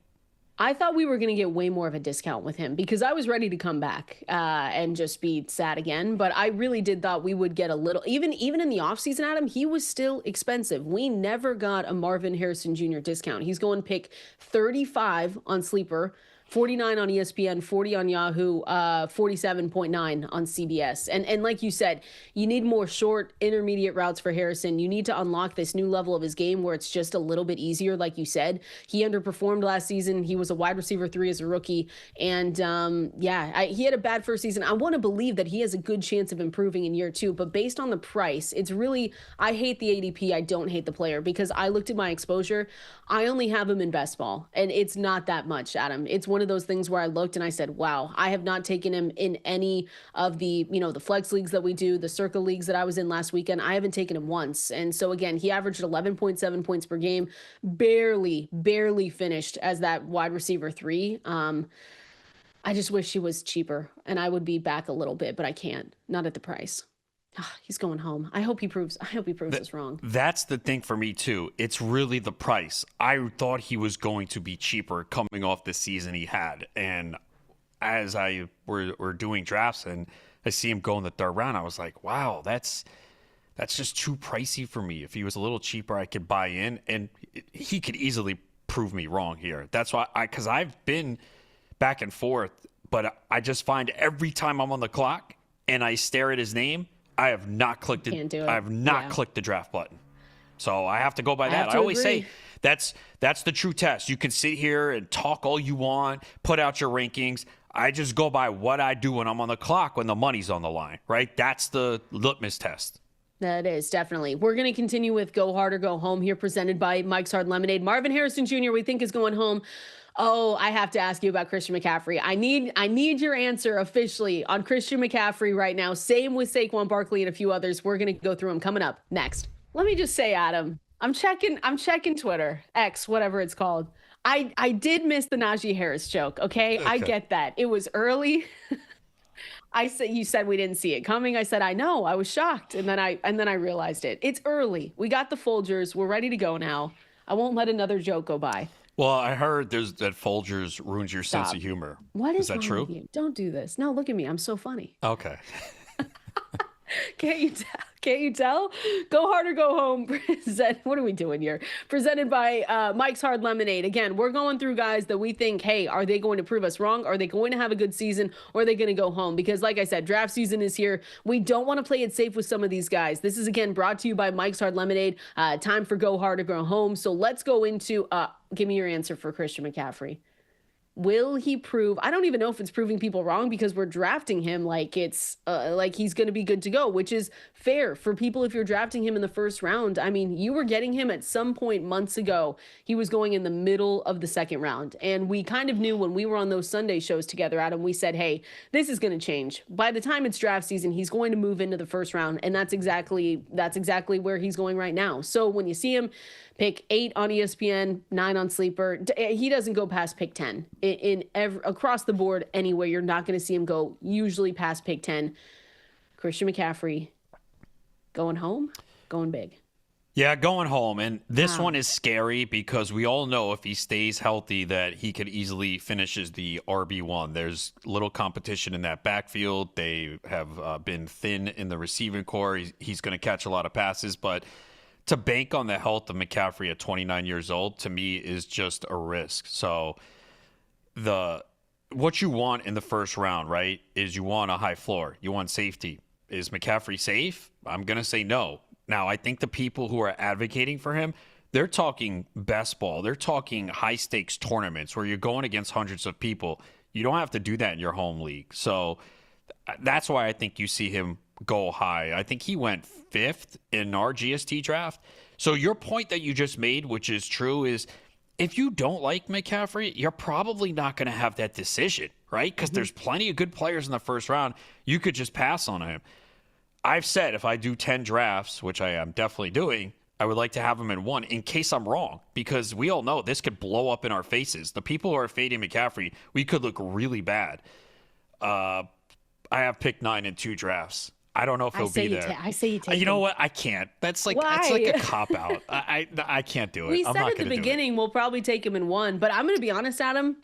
I thought we were going to get way more of a discount with him because I was ready to come back and just be sad again. But I really did thought we would get a little, even in the offseason, Adam, he was still expensive. We never got a Marvin Harrison Jr. discount. He's going pick 35 on Sleeper, 49 on ESPN, 40 on Yahoo, 47.9 on CBS. And like you said, you need more short, intermediate routes for Harrison. You need to unlock this new level of his game where it's just a little bit easier. Like you said, he underperformed last season. He was a wide receiver 3 as a rookie. And he had a bad first season. I want to believe that he has a good chance of improving in year 2, but based on the price, it's really, I hate the ADP. I don't hate the player because I looked at my exposure. I only have him in best ball, and it's not that much, Adam. It's one one of those things where I looked and I said, wow, I have not taken him in any of the, the flex leagues that we do, the circle leagues that I was in last weekend. I haven't taken him once. And so again, he averaged 11.7 points per game, barely finished as that wide receiver 3. I just wish he was cheaper and I would be back a little bit, but I can't, not at the price. He's going home. I hope he proves us wrong. That's the thing for me too. It's really the price. I thought he was going to be cheaper coming off the season he had. And as we're doing drafts and I see him go in the third round, I was like, wow, that's just too pricey for me. If he was a little cheaper, I could buy in, and he could easily prove me wrong here. That's why because I've been back and forth, but I just find every time I'm on the clock and I stare at his name, I have not clicked it. I have not clicked the draft button. So I have to go by that. I always say that's the true test. You can sit here and talk all you want, put out your rankings. I just go by what I do when I'm on the clock, when the money's on the line, right? That's the litmus test. That is, definitely. We're going to continue with Go Hard or Go Home here, presented by Mike's Hard Lemonade. Marvin Harrison Jr., we think, is going home. Oh, I have to ask you about Christian McCaffrey. I need your answer officially on Christian McCaffrey right now. Same with Saquon Barkley and a few others. We're going to go through them coming up next. Let me just say, Adam, I'm checking Twitter, X, whatever it's called. I did miss the Najee Harris joke. Okay. I get that. It was early. You said we didn't see it coming. I said, I know. I was shocked. And then I realized it. It's early. We got the Folgers. We're ready to go now. I won't let another joke go by. Well, I heard that Folgers ruins your sense of humor. What is that wrong true? With you? Don't do this. No, look at me. I'm so funny. Okay. Can't you tell? Go Hard or Go Home. What are we doing here? Presented by Mike's Hard Lemonade. Again, we're going through guys that we think, hey, are they going to prove us wrong? Are they going to have a good season? Or are they going to go home? Because like I said, draft season is here. We don't want to play it safe with some of these guys. This is, again, brought to you by Mike's Hard Lemonade. Time for Go Hard or Go Home. So let's go into, give me your answer for Christian McCaffrey. Will he prove? I don't even know if it's proving people wrong because we're drafting him like it's like he's going to be good to go, which is fair for people if you're drafting him in the first round. I mean, you were getting him at some point months ago. He was going in the middle of the second round. And we kind of knew when we were on those Sunday shows together, Adam, we said, hey, this is going to change. By the time it's draft season, he's going to move into the first round. And that's exactly where he's going right now. So when you see him, pick 8 on ESPN, 9 on Sleeper. He doesn't go past pick 10 across the board anyway. You're not going to see him go usually past pick 10. Christian McCaffrey going home, going big. Yeah, going home. And this one is scary because we all know if he stays healthy that he could easily finish as the RB1. There's little competition in that backfield. They have been thin in the receiving core. He's going to catch a lot of passes, but to bank on the health of McCaffrey at 29 years old, to me, is just a risk. So what you want in the first round, right, is you want a high floor. You want safety. Is McCaffrey safe? I'm going to say no. Now, I think the people who are advocating for him, they're talking best ball. They're talking high-stakes tournaments where you're going against hundreds of people. You don't have to do that in your home league. So that's why I think you see him go high. I think he went 5th in our GST draft. So your point that you just made, which is true, is if you don't like McCaffrey, you're probably not going to have that decision, right? Because there's plenty of good players in the first round. You could just pass on him. I've said if I do 10 drafts, which I am definitely doing, I would like to have him in one in case I'm wrong, because we all know this could blow up in our faces. The people who are fading McCaffrey, we could look really bad. I have pick 9 in 2 drafts. I don't know if he'll be there. I say you take You know him. what? I can't. That's like a cop out. I can't do it. We said at the beginning we'll probably take him in 1, but I'm going to be honest, Adam.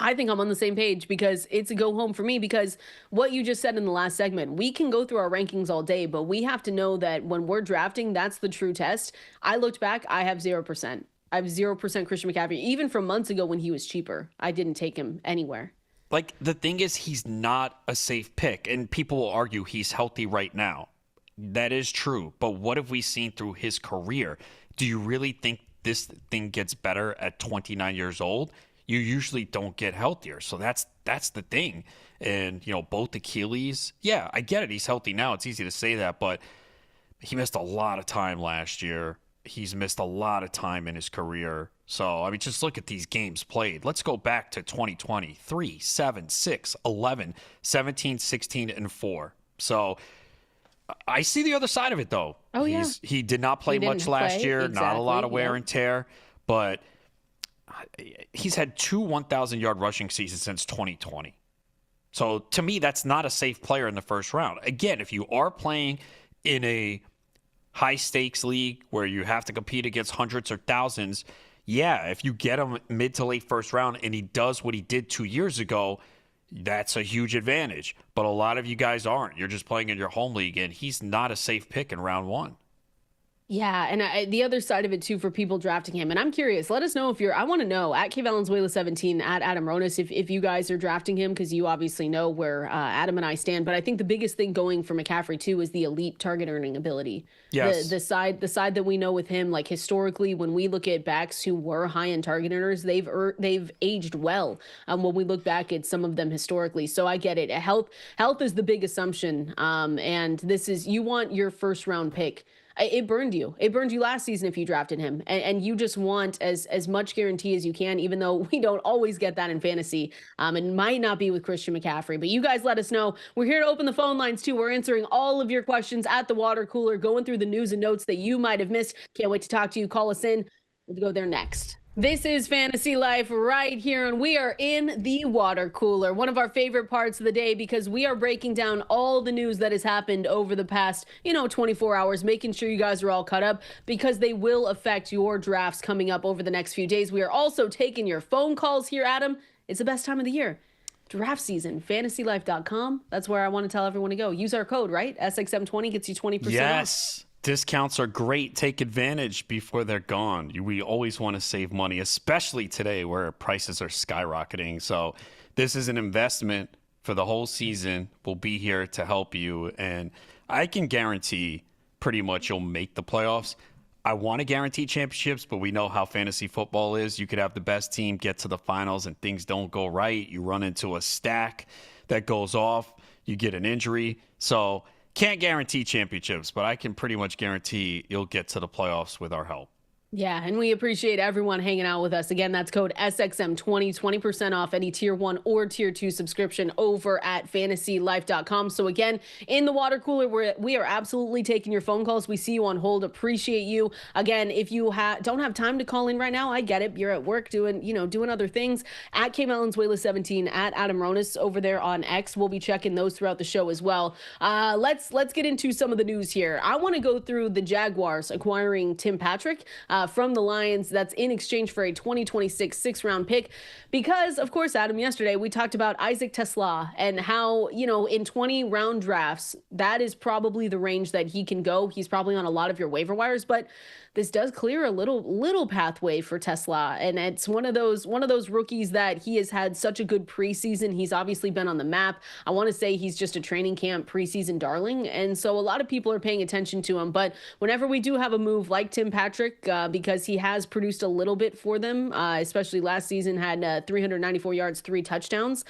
I think I'm on the same page because it's a go home for me, because what you just said in the last segment, we can go through our rankings all day, but we have to know that when we're drafting, that's the true test. I looked back, I have 0%. I have 0% Christian McCaffrey. Even from months ago when he was cheaper, I didn't take him anywhere. Like, the thing is, he's not a safe pick, and people will argue he's healthy right now. That is true, but what have we seen through his career? Do you really think this thing gets better at 29 years old? You usually don't get healthier, so that's the thing. And, both Achilles, yeah, I get it. He's healthy now. It's easy to say that, but he missed a lot of time last year. he's missed a lot of time in his career. So, I mean, just look at these games played. Let's go back to 2020, 3, 7, 6, 11, 17, 16, and 4. So I see the other side of it, though. Oh, yeah. He did not play much last year, exactly. not a lot of wear and tear, but he's had 2 1,000-yard rushing seasons since 2020. So to me, that's not a safe player in the first round. Again, if you are playing in a high-stakes league where you have to compete against hundreds or thousands, yeah, if you get him mid to late first round and he does what he did 2 years ago, that's a huge advantage. But a lot of you guys aren't. You're just playing in your home league, and he's not a safe pick in round 1. Yeah, and the other side of it too for people drafting him, and I'm curious. Let us know if I want to know at Valenzuela 17 at Adam Ronis if you guys are drafting him, because you obviously know where Adam and I stand. But I think the biggest thing going for McCaffrey too is the elite target earning ability. Yes. The side that we know with him, like historically, when we look at backs who were high end target earners, they've aged well. When we look back at some of them historically, so I get it. Health is the big assumption. And this is, you want your first round pick. It burned you. It burned you last season if you drafted him, and you just want as much guarantee as you can, even though we don't always get that in fantasy. It might not be with Christian McCaffrey, but you guys let us know. We're here to open the phone lines too. We're answering all of your questions at the water cooler, going through the news and notes that you might have missed. Can't wait to talk to you. Call us in. We'll go there next. This is Fantasy Life right here, and we are in the water cooler, one of our favorite parts of the day, because we are breaking down all the news that has happened over the past, 24 hours, making sure you guys are all caught up, because they will affect your drafts coming up over the next few days. We are also taking your phone calls here, Adam. It's the best time of the year. Draft season, fantasylife.com. That's where I want to tell everyone to go. Use our code, right? SXM20 gets you 20% off. Yes. Discounts are great. Take advantage before they're gone. We always want to save money, especially today where prices are skyrocketing. So this is an investment for the whole season. We'll be here to help you. And I can guarantee pretty much you'll make the playoffs. I want to guarantee championships, but we know how fantasy football is. You could have the best team get to the finals and things don't go right. You run into a stack that goes off. You get an injury. So can't guarantee championships, but I can pretty much guarantee you'll get to the playoffs with our help. Yeah, and we appreciate everyone hanging out with us. Again, that's code SXM20, 20% off any tier 1 or tier 2 subscription over at fantasylife.com. So again, in the water cooler, we are absolutely taking your phone calls. We see you on hold. Appreciate you. Again, if you don't have time to call in right now, I get it. You're at work doing other things. At Valenzuela 17, at Adam Ronis over there on X. We'll be checking those throughout the show as well. Let's get into some of the news here. I want to go through the Jaguars acquiring Tim Patrick from the Lions. That's in exchange for a 2026 6th-round pick. Because, of course, Adam, yesterday we talked about Isaac TeSlaa and how, in 20-round drafts, that is probably the range that he can go. He's probably on a lot of your waiver wires, but this does clear a little pathway for TeSlaa, and it's one of those rookies that he has had such a good preseason. He's obviously been on the map. I want to say he's just a training camp preseason darling, and so a lot of people are paying attention to him. But whenever we do have a move like Tim Patrick, because he has produced a little bit for them, especially last season, had 394 yards, 3 touchdowns.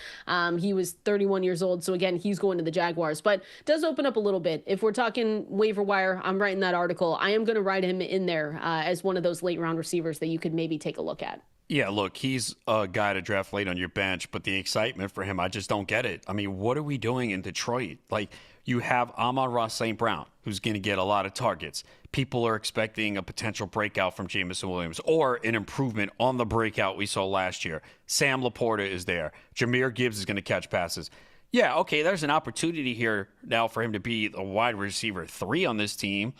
He was 31 years old, so again, he's going to the Jaguars, but does open up a little bit. If we're talking waiver wire, I'm writing that article. I am going to write him in there as one of those late round receivers that you could maybe take a look at. Yeah, look, he's a guy to draft late on your bench, but the excitement for him, I just don't get it. I mean, what are we doing in Detroit? Like, you have Amon-Ra St. Brown, who's going to get a lot of targets. People are expecting a potential breakout from Jameson Williams or an improvement on the breakout we saw last year. Sam Laporta is there. Jahmyr Gibbs is going to catch passes. Yeah, okay, there's an opportunity here now for him to be a wide receiver 3 on this team.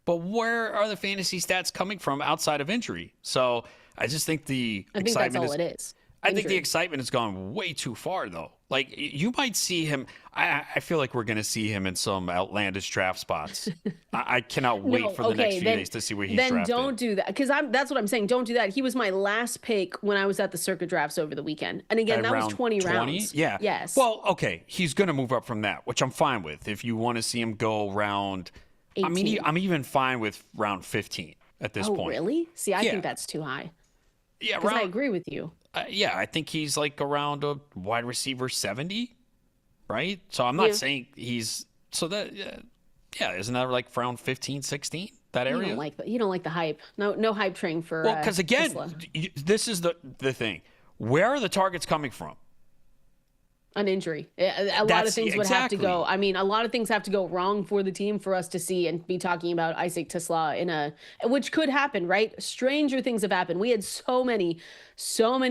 But where are the fantasy stats coming from outside of injury? So I just think that's all it is. I think the excitement has gone way too far, though. Like, you might see him. I feel like we're going to see him in some outlandish draft spots. I cannot wait for the next few days to see where he's drafted. Then don't do that, because that's what I'm saying. Don't do that. He was my last pick when I was at the circuit drafts over the weekend. And again, that was 20 rounds. Yeah. Yes. Well, okay. He's going to move up from that, which I'm fine with. If you want to see him go round 18. I'm even fine with round 15 at this point. Oh, really? See, I think that's too high. Yeah, because I agree with you. Yeah, I think he's like around a wide receiver 70, right? So I'm not saying he's – so that, yeah, isn't that like round 15, 16? that You area. don't like the hype. No hype train for. Well, because again, TeSlaa. this is the thing. Where are the targets coming from? An injury. A lot of things would have to go. exactly. I mean, a lot of things have to go wrong for the team for us to see and be talking about Isaac TeSlaa which could happen, right? Stranger things have happened. We had so many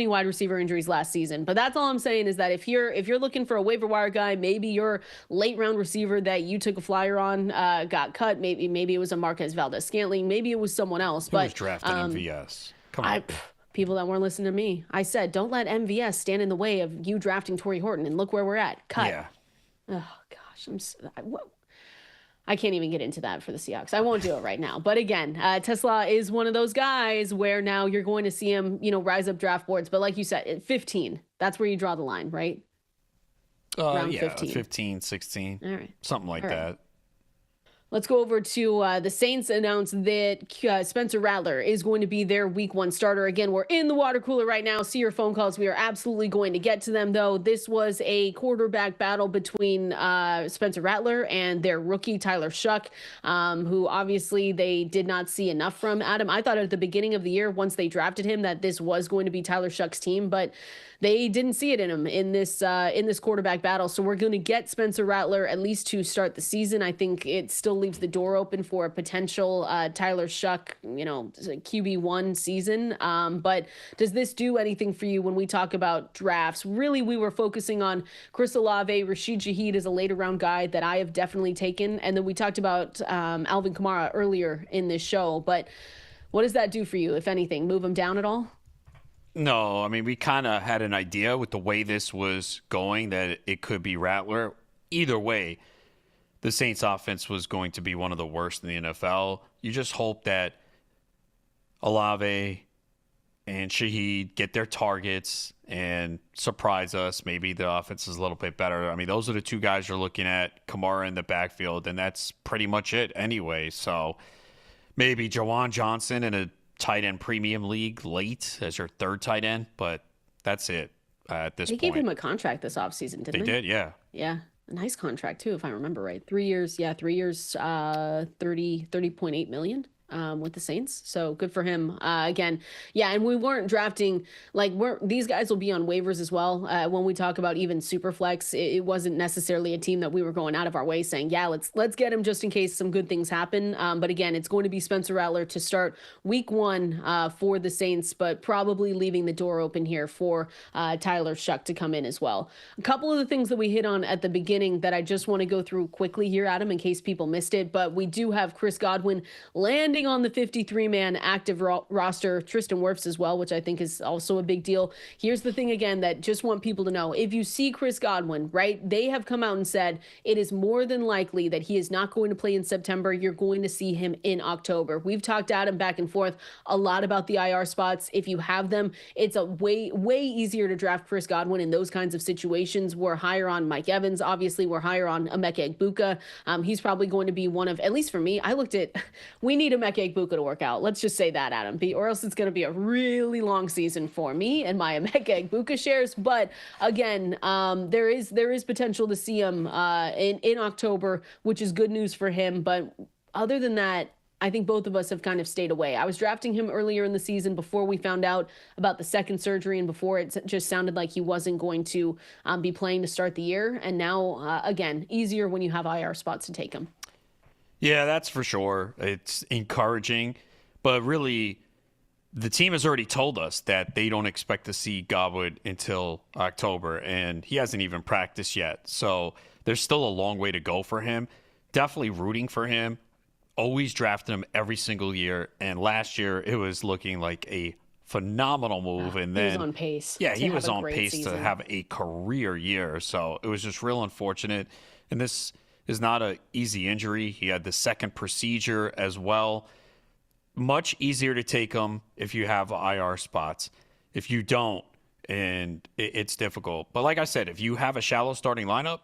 wide receiver injuries last season. But that's all I'm saying is that if you're looking for a waiver wire guy, maybe your late round receiver that you took a flyer on got cut. Maybe it was a Marquez Valdez-Scantling. Maybe it was someone else. Who was drafted MVS? Come on. People that weren't listening to me. I said, don't let MVS stand in the way of you drafting Torrey Horton, and look where we're at. Cut. Yeah. Oh, gosh. I can't even get into that for the Seahawks. I won't do it right now. But again, TeSlaa is one of those guys where now you're going to see him, rise up draft boards. But like you said, at 15, that's where you draw the line, right? Around 15, 16. All right. Something like that. Let's go over to the Saints announced that Spencer Rattler is going to be their week 1 starter. Again, we're in the water cooler right now. See your phone calls. We are absolutely going to get to them, though. This was a quarterback battle between Spencer Rattler and their rookie, Tyler Shuck, who obviously they did not see enough from. Adam, I thought at the beginning of the year, once they drafted him, that this was going to be Tyler Shuck's team, but they didn't see it in him in this quarterback battle. So we're going to get Spencer Rattler at least to start the season. I think it still leaves the door open for a potential Tyler Shuck, QB1 season. But does this do anything for you when we talk about drafts? Really, we were focusing on Chris Olave. Rashid Shaheed is a later round guy that I have definitely taken. And then we talked about Alvin Kamara earlier in this show. But what does that do for you, if anything? Move him down at all? No, I mean, we kind of had an idea with the way this was going that it could be Rattler. Either way, the Saints offense was going to be one of the worst in the NFL. You just hope that Olave and Shaheed get their targets and surprise us. Maybe the offense is a little bit better. I mean, those are the two guys you're looking at, Kamara in the backfield, and that's pretty much it anyway. So maybe Jawan Johnson in a tight end premium league late as your third tight end, but that's it at this point. They gave him a contract this offseason, didn't they? They did, yeah. Yeah, a nice contract too, if I remember right. 3 years, 30.8 million. With the Saints. So good for him. Again, yeah, and we weren't drafting, these guys will be on waivers as well. When we talk about even Superflex, it wasn't necessarily a team that we were going out of our way saying, yeah, let's get him just in case some good things happen. But again, it's going to be Spencer Rattler to start week 1 for the Saints, but probably leaving the door open here for Tyler Shuck to come in as well. A couple of the things that we hit on at the beginning that I just want to go through quickly here, Adam, in case people missed it, but we do have Chris Godwin landing on the 53-man active roster, Tristan Wirfs as well, which I think is also a big deal. Here's the thing again that just want people to know. If you see Chris Godwin, right, they have come out and said it is more than likely that he is not going to play in September. You're going to see him in October. We've talked, Adam, back and forth a lot about the IR spots. If you have them, it's a way easier to draft Chris Godwin in those kinds of situations. We're higher on Mike Evans. Obviously, we're higher on Emeka Egbuka. He's probably going to be one of, at least for me, I looked at, we need Emeka Egbuka to work out. Let's just say that, Adam, or else it's going to be a really long season for me and my Emeka Egbuka shares. But again, there is potential to see him in October, which is good news for him. But other than that, I think both of us have kind of stayed away. I was drafting him earlier in the season before we found out about the second surgery and before it just sounded like he wasn't going to be playing to start the year. And now, again, easier when you have IR spots to take him. Yeah, that's for sure. It's encouraging, but really the team has already told us that they don't expect to see Godwin until October, and he hasn't even practiced yet. So there's still a long way to go for him. Definitely rooting for him. Always drafting him every single year, and last year it was looking like a phenomenal move. And then he was on pace. Yeah, he was on pace to have a career year. So it was just real unfortunate. And this is not an easy injury. He had the second procedure as well. Much easier to take him if you have IR spots. If you don't, and it's difficult. But like I said, if you have a shallow starting lineup,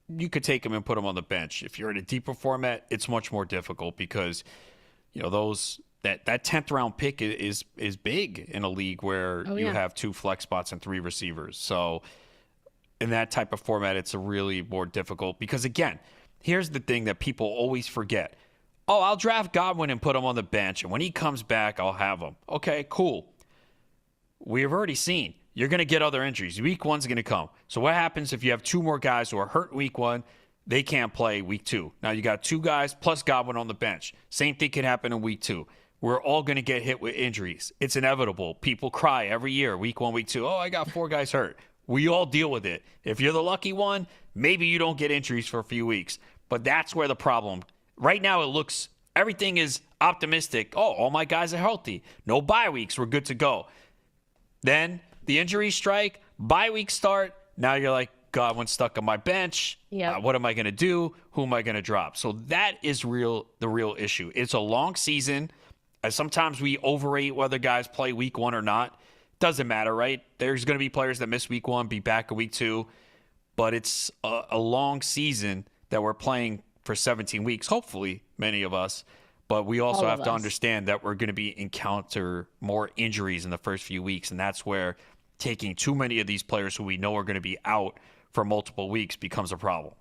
you could take him and put him on the bench. If you're in a deeper format, it's much more difficult because that 10th round pick is big in a league where you have 2 flex spots and 3 receivers. So in that type of format, it's a really more difficult because, again, here's the thing that people always forget. oh, I'll draft Godwin and put him on the bench, and when he comes back, I'll have him. Okay, cool. We've already seen you're going to get other injuries. Week 1's going to come. So what happens if you have 2 more guys who are hurt week 1? They can't play week 2. Now you got 2 guys plus Godwin on the bench. Same thing can happen in week 2. We're all going to get hit with injuries. It's inevitable. People cry every year, week 1, week 2. Oh, I got 4 guys hurt. We all deal with it. If you're the lucky one, maybe you don't get injuries for a few weeks. But that's where the problem. Right now it looks, everything is optimistic. Oh, all my guys are healthy. No bye weeks. We're good to go. Then the injuries strike, bye week start. Now you're like, Godwin's stuck on my bench. Yep. What am I going to do? Who am I going to drop? So that is the real issue. It's a long season. Sometimes we overrate whether guys play week 1 or not. Doesn't matter, right? There's going to be players that miss week 1, be back in week 2. But it's a long season that we're playing for 17 weeks, hopefully, many of us. But we also have to understand that we're going to encounter more injuries in the first few weeks. And that's where taking too many of these players who we know are going to be out for multiple weeks becomes a problem.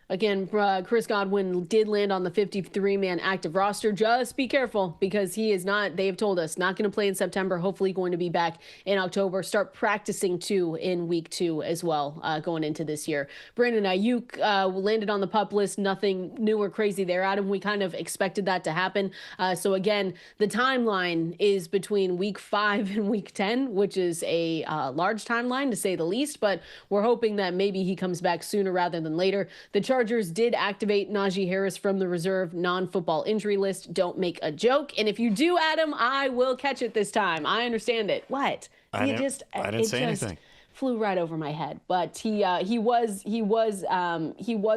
Again, Chris Godwin did land on the 53-man active roster. Just be careful because he is not, they've told us, not going to play in September, hopefully going to be back in October. Start practicing, too, in week 2 as well going into this year. Brandon Aiyuk landed on the PUP list. Nothing new or crazy there, Adam. We kind of expected that to happen. So, again, the timeline is between week 5 and week 10, which is a large timeline, to say the least. But we're hoping that maybe he comes back sooner rather than later. The Chargers did activate Najee Harris from the reserve non-football injury list. Don't make a joke. And if you do, Adam, I will catch it this time. I understand it. What? I didn't say anything. Flew right over my head, but he was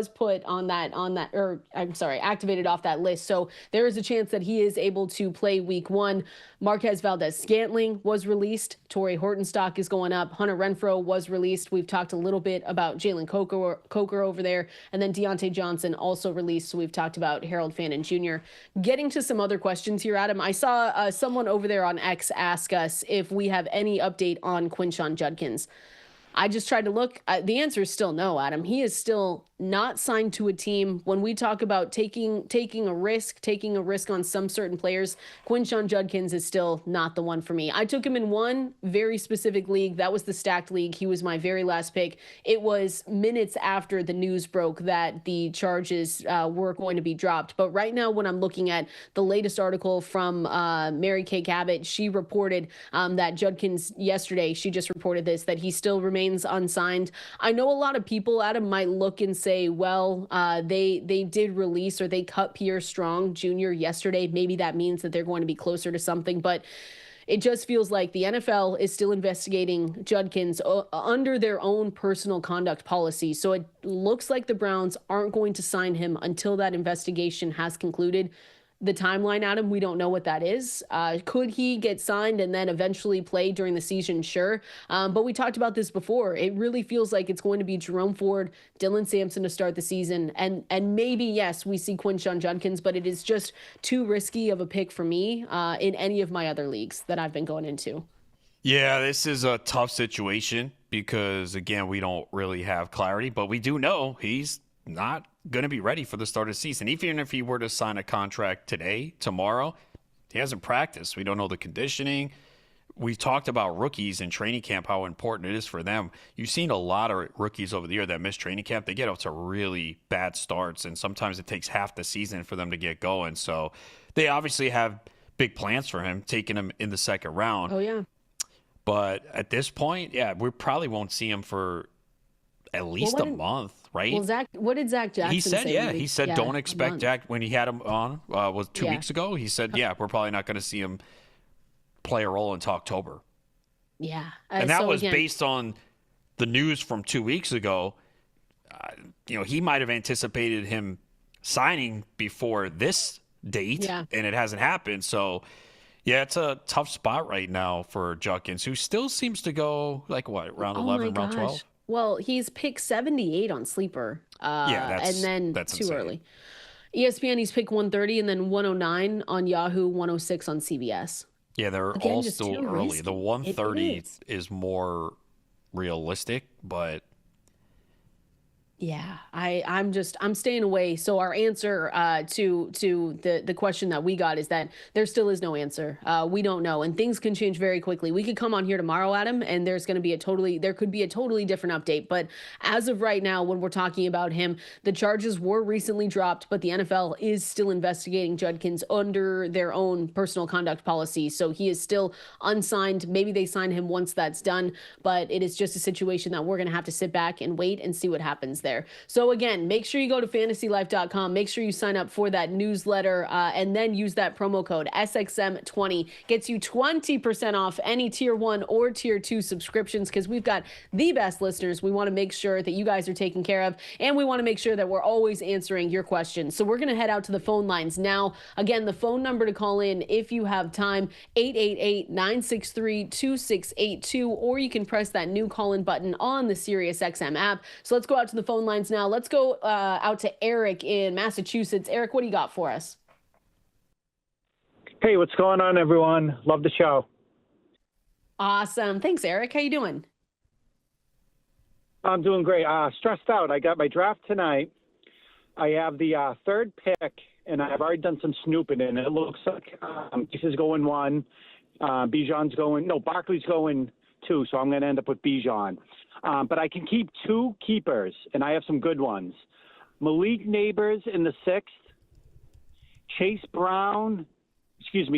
put on that, or I'm sorry, activated off that list. So there is a chance that he is able to play week 1. Marquez Valdez-Scantling was released. Torrey Hortonstock is going up. Hunter Renfrow was released. We've talked a little bit about Jalen Coker over there, and then Deontay Johnson also released. So we've talked about Harold Fannin Jr. Getting to some other questions here, Adam. I saw someone over there on X ask us if we have any update on Quinshon Judkins. I just tried to look. The answer is still no, Adam. He is still not signed to a team. When we talk about taking a risk on some certain players, Quinshon Judkins is still not the one for me. I took him in one very specific league. That was the stacked league. He was my very last pick. It was minutes after the news broke that the charges were going to be dropped. But right now, when I'm looking at the latest article from Mary Kay Cabot, she reported that Judkins yesterday, she just reported this, that he still remains unsigned. I know a lot of people, Adam, might look and say, well, they did release, or they cut Pierre Strong Jr. yesterday. Maybe that means that they're going to be closer to something, but it just feels like the NFL is still investigating Judkins under their own personal conduct policy. So it looks like the Browns aren't going to sign him until that investigation has concluded. The timeline, Adam, we don't know what that is. Could he get signed and then eventually play during the season? Sure. But we talked about this before. It really feels like it's going to be Jerome Ford, Dylan Sampson to start the season. And maybe, yes, we see Quinshon Judkins, but it is just too risky of a pick for me in any of my other leagues that I've been going into. Yeah, this is a tough situation because, again, we don't really have clarity, but we do know he's not going to be ready for the start of the season. Even if he were to sign a contract today, tomorrow, he hasn't practiced. We don't know the conditioning. We've talked about rookies in training camp, how important it is for them. You've seen a lot of rookies over the year that miss training camp. They get off to really bad starts, and sometimes it takes half the season for them to get going. So they obviously have big plans for him, taking him in the second round. Oh, yeah. But at this point, yeah, we probably won't see him for at least a month, right? Well, what did Zach Jackson say? He said, don't expect Jack, when he had him on, was 2 weeks ago, he said, we're probably not going to see him play a role until October. Yeah. And that was based on the news from 2 weeks ago. He might have anticipated him signing before this date, and it hasn't happened. So, yeah, it's a tough spot right now for Judkins, who still seems to go, round 11, round 12? Well, he's picked 78 on Sleeper. And then that's too insane. Early. ESPN, he's picked 130, and then 109 on Yahoo, 106 on CBS. Yeah, they're all still early. Risky. The 130 is more realistic, but Yeah, I'm staying away. So our answer to the question that we got is that there still is no answer. We don't know, and things can change very quickly. We could come on here tomorrow, Adam, and there could be a totally different update. But as of right now, when we're talking about him, the charges were recently dropped, but the NFL is still investigating Judkins under their own personal conduct policy. So he is still unsigned. Maybe they sign him once that's done, but it is just a situation that we're going to have to sit back and wait and see what happens there. So again, make sure you go to fantasylife.com. Make sure you sign up for that newsletter and then use that promo code SXM20. Gets you 20% off any tier 1 or tier 2 subscriptions because we've got the best listeners. We want to make sure that you guys are taken care of, and we want to make sure that we're always answering your questions. So we're going to head out to the phone lines now. Again, the phone number to call in if you have time, 888-963-2682, or you can press that new call-in button on the Sirius XM app. So let's go out to the phone lines now. Let's go out to Eric in Massachusetts. Eric, what do you got for us? Hey, what's going on, everyone? Love the show. Awesome. Thanks, Eric. How you doing? I'm doing great. Stressed out. I got my draft tonight. I have the third pick, and I've already done some snooping, and it looks like this is going 1. Bijan's going – no, Barkley's going 2, so I'm going to end up with Bijan. But I can keep 2 keepers, and I have some good ones. Malik Neighbors in the 6th,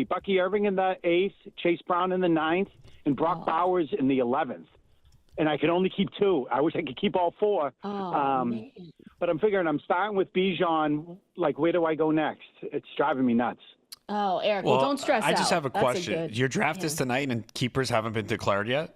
Bucky Irving in the 8th, Chase Brown in the 9th, and Brock Bowers in the 11th. And I can only keep 2. I wish I could keep all 4. But I'm figuring I'm starting with Bijan. Like, where do I go next? It's driving me nuts. Oh, Eric, well don't stress out. I just have a question. Your draft is tonight and keepers haven't been declared yet?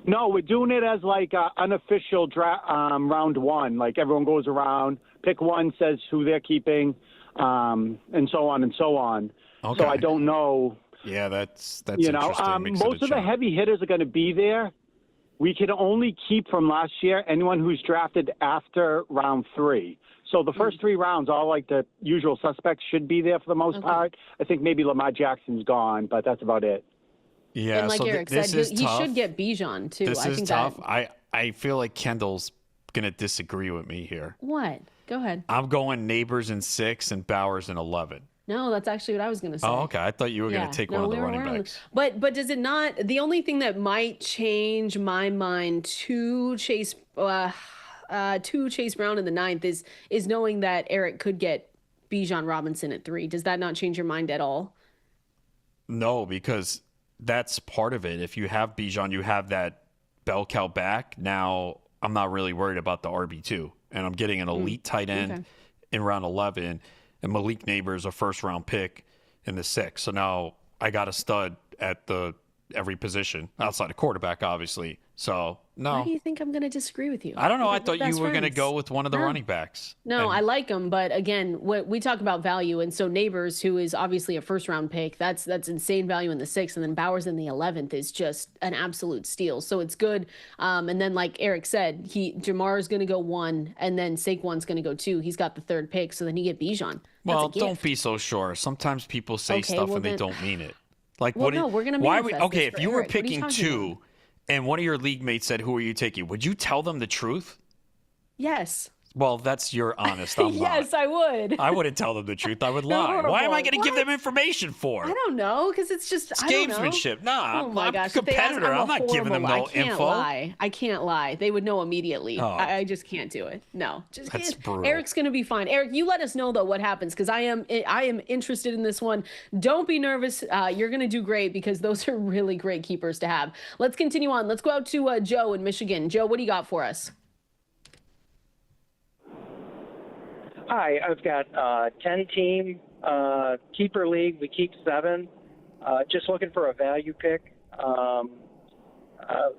No, we're doing it as like unofficial round 1. Like everyone goes around, pick 1, says who they're keeping, and so on and so on. Okay. So I don't know. Yeah, that's interesting. Most of the heavy hitters are going to be there. We can only keep from last year anyone who's drafted after round 3. So the first 3 rounds, all like the usual suspects should be there for the most part. I think maybe Lamar Jackson's gone, but that's about it. Yeah, and like Eric said, he should get Bijan too. This is tough. I feel like Kendall's gonna disagree with me here. What? Go ahead. I'm going Neighbors in 6 and Bowers in 11. No, that's actually what I was going to say. Oh, okay. I thought you were going to take one of the running backs. But does it not? The only thing that might change my mind to Chase Brown in the 9th is knowing that Eric could get Bijan Robinson at 3. Does that not change your mind at all? No, because that's part of it. If you have Bijan, you have that bell cow back. Now, I'm not really worried about the RB2. And I'm getting an elite tight end in round 11. And Malik Neighbors a first-round pick in the 6th. So now I got a stud at every position, outside of quarterback, obviously. So, no. Why do you think I'm going to disagree with you? I don't know. I thought you were going to go with one of the running backs. No, I like them. But again, we talk about value. And so Neighbors, who is obviously a first-round pick, that's insane value in the 6th. And then Bowers in the 11th is just an absolute steal. So it's good. And then like Eric said, Jamar is going to go 1, and then Saquon's going to go 2. He's got the 3rd pick. So then you get Bijan. Well, don't be so sure. Sometimes people say stuff and they don't mean it. Like, we're going to manifest okay, if you were Eric. picking 2 and one of your league mates said, who are you taking? Would you tell them the truth? Yes. Well, that's your honest. I'm yes, not. I would. I wouldn't tell them the truth. I would lie. Why am I going to give them information for? I don't know, because it's just gamesmanship. Nah, oh my I'm gosh. a competitor. I'm not giving them no info. I can't lie. They would know immediately. Oh. I just can't do it. No, that's brutal. Eric's going to be fine. Eric, you let us know though what happens, because I am interested in this one. Don't be nervous. You're going to do great, because those are really great keepers to have. Let's continue on. Let's go out to Joe in Michigan. Joe, what do you got for us? Hi, I've got 10-team keeper league. We keep 7. Just looking for a value pick.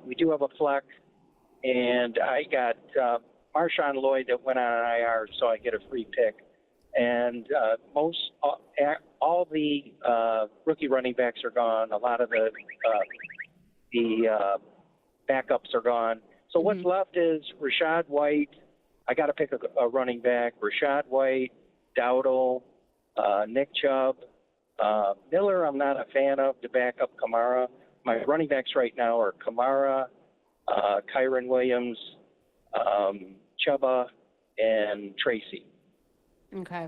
We do have a flex, and I got Marshawn Lloyd that went on an IR, so I get a free pick. And all the rookie running backs are gone. A lot of the backups are gone. So what's left is Rachaad White. I got to pick a running back. Rachaad White, Dowdle, Nick Chubb. Miller, I'm not a fan of to back up Kamara. My running backs right now are Kamara, Kyron Williams, Chuba, and Tracy. Okay.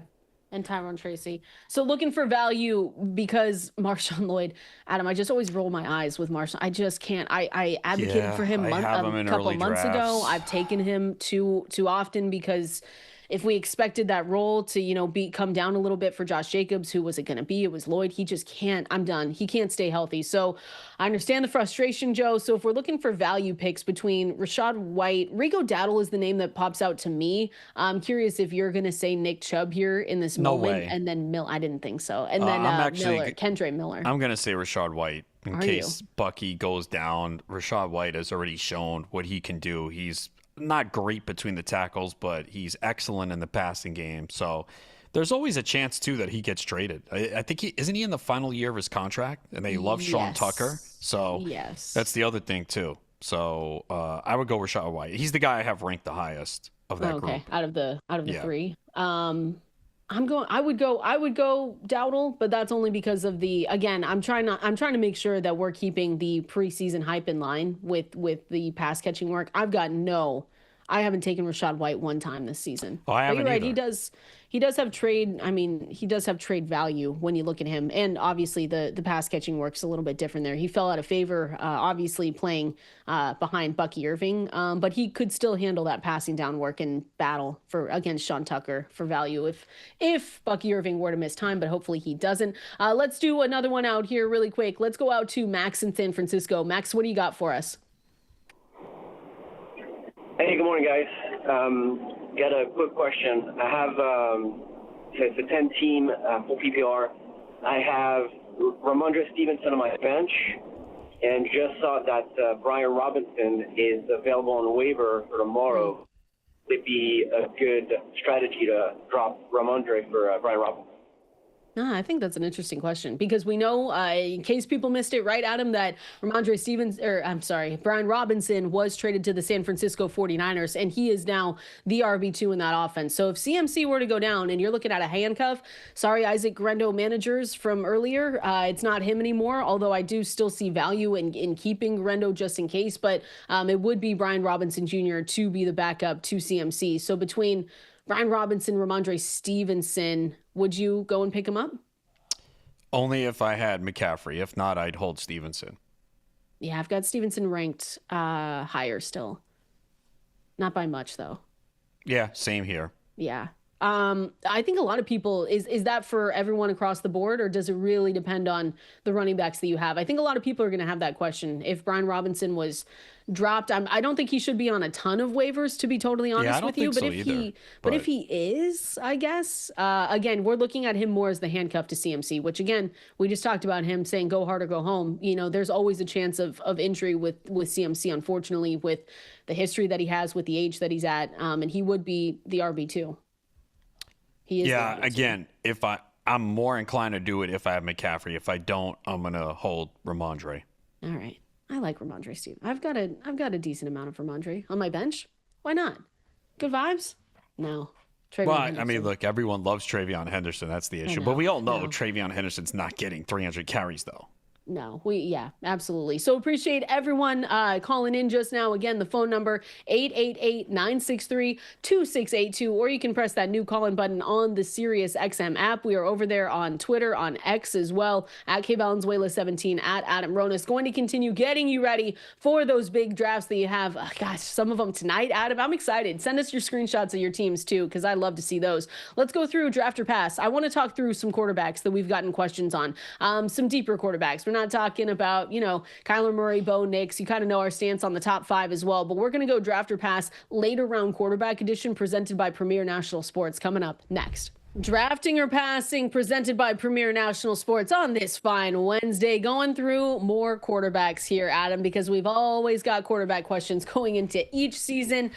And Tyrone Tracy. So looking for value because Marshawn Lloyd, Adam, I just always roll my eyes with Marshawn. I just can't. I advocated for him a couple months ago. I've taken him too often because if we expected that role to, come down a little bit for Josh Jacobs, who was it going to be? It was Lloyd. He just can't. I'm done. He can't stay healthy. So I understand the frustration, Joe. So if we're looking for value picks between Rachaad White, Rico Dowdle is the name that pops out to me. I'm curious if you're going to say Nick Chubb here in this moment. And then I didn't think so. And then Kendre Miller. I'm going to say Rachaad White in case Bucky goes down. Rachaad White has already shown what he can do. He's not great between the tackles, but he's excellent in the passing game. So there's always a chance, too, that he gets traded. I think isn't he in the final year of his contract? And they love Sean Tucker. So that's the other thing, too. So I would go Rachaad White. He's the guy I have ranked the highest of that group. Out of the three. I would go Dowdle, but that's only because of I'm trying to make sure that we're keeping the preseason hype in line with the pass catching work. I haven't taken Rachaad White one time this season. Oh, I haven't either. He does have trade value when you look at him. And obviously the pass catching work's a little bit different there. He fell out of favor, obviously playing behind Bucky Irving. But he could still handle that passing down work and battle against Sean Tucker for value if Bucky Irving were to miss time, but hopefully he doesn't. Let's do another one out here really quick. Let's go out to Max in San Francisco. Max, what do you got for us? Hey, good morning, guys. Got a quick question. I have it's a 10-team full PPR. I have Ramondre Stevenson on my bench, and just saw that Brian Robinson is available on the waiver for tomorrow. It'd be a good strategy to drop Ramondre for Brian Robinson. I think that's an interesting question because we know, in case people missed it, right, Adam, that Brian Robinson was traded to the San Francisco 49ers, and he is now the RB2 in that offense. So if CMC were to go down and you're looking at a handcuff, sorry, Isaac Grendo managers from earlier, it's not him anymore, although I do still see value in keeping Grendo just in case, but it would be Brian Robinson Jr. to be the backup to CMC. So between Brian Robinson, Ramondre Stevenson, would you go and pick him up? Only if I had McCaffrey. If not, I'd hold Stevenson. Yeah, I've got Stevenson ranked higher still. Not by much, though. Yeah, same here. Yeah. I think a lot of people, is that for everyone across the board, or does it really depend on the running backs that you have? I think a lot of people are going to have that question. If Brian Robinson was dropped, I don't think he should be on a ton of waivers, to be totally honest with you. But if he is, I guess, again, we're looking at him more as the handcuff to CMC, which again, we just talked about him saying go hard or go home. There's always a chance of injury with CMC, unfortunately, with the history that he has, with the age that he's at, and he would be the RB2. Yeah, again, if I'm more inclined to do it if I have McCaffrey. If I don't, I'm gonna hold Ramondre. All right, I like Ramondre, Steve. I've got a decent amount of Ramondre on my bench. Why not? Good vibes? No. Well, I mean, look, everyone loves Travion Henderson. That's the issue. But we all know Travion Henderson's not getting 300 carries, though. No, absolutely. So appreciate everyone calling in just now. Again, the phone number 888-963-2682, or you can press that new call-in button on the Sirius XM app. We are over there on Twitter, on X as well, at Valenzuela17, at Adam Ronis. Going to continue getting you ready for those big drafts that you have. Some of them tonight, Adam. I'm excited. Send us your screenshots of your teams too, because I love to see those. Let's go through draft or pass. I want to talk through some quarterbacks that we've gotten questions on, some deeper quarterbacks. We're not talking about, Kyler Murray, Bo Nix. You kind of know our stance on the top 5 as well, but we're going to go draft or pass later round quarterback edition presented by Premier National Sports coming up next. Drafting or passing presented by Premier National Sports on this fine Wednesday, going through more quarterbacks here, Adam, because we've always got quarterback questions going into each season.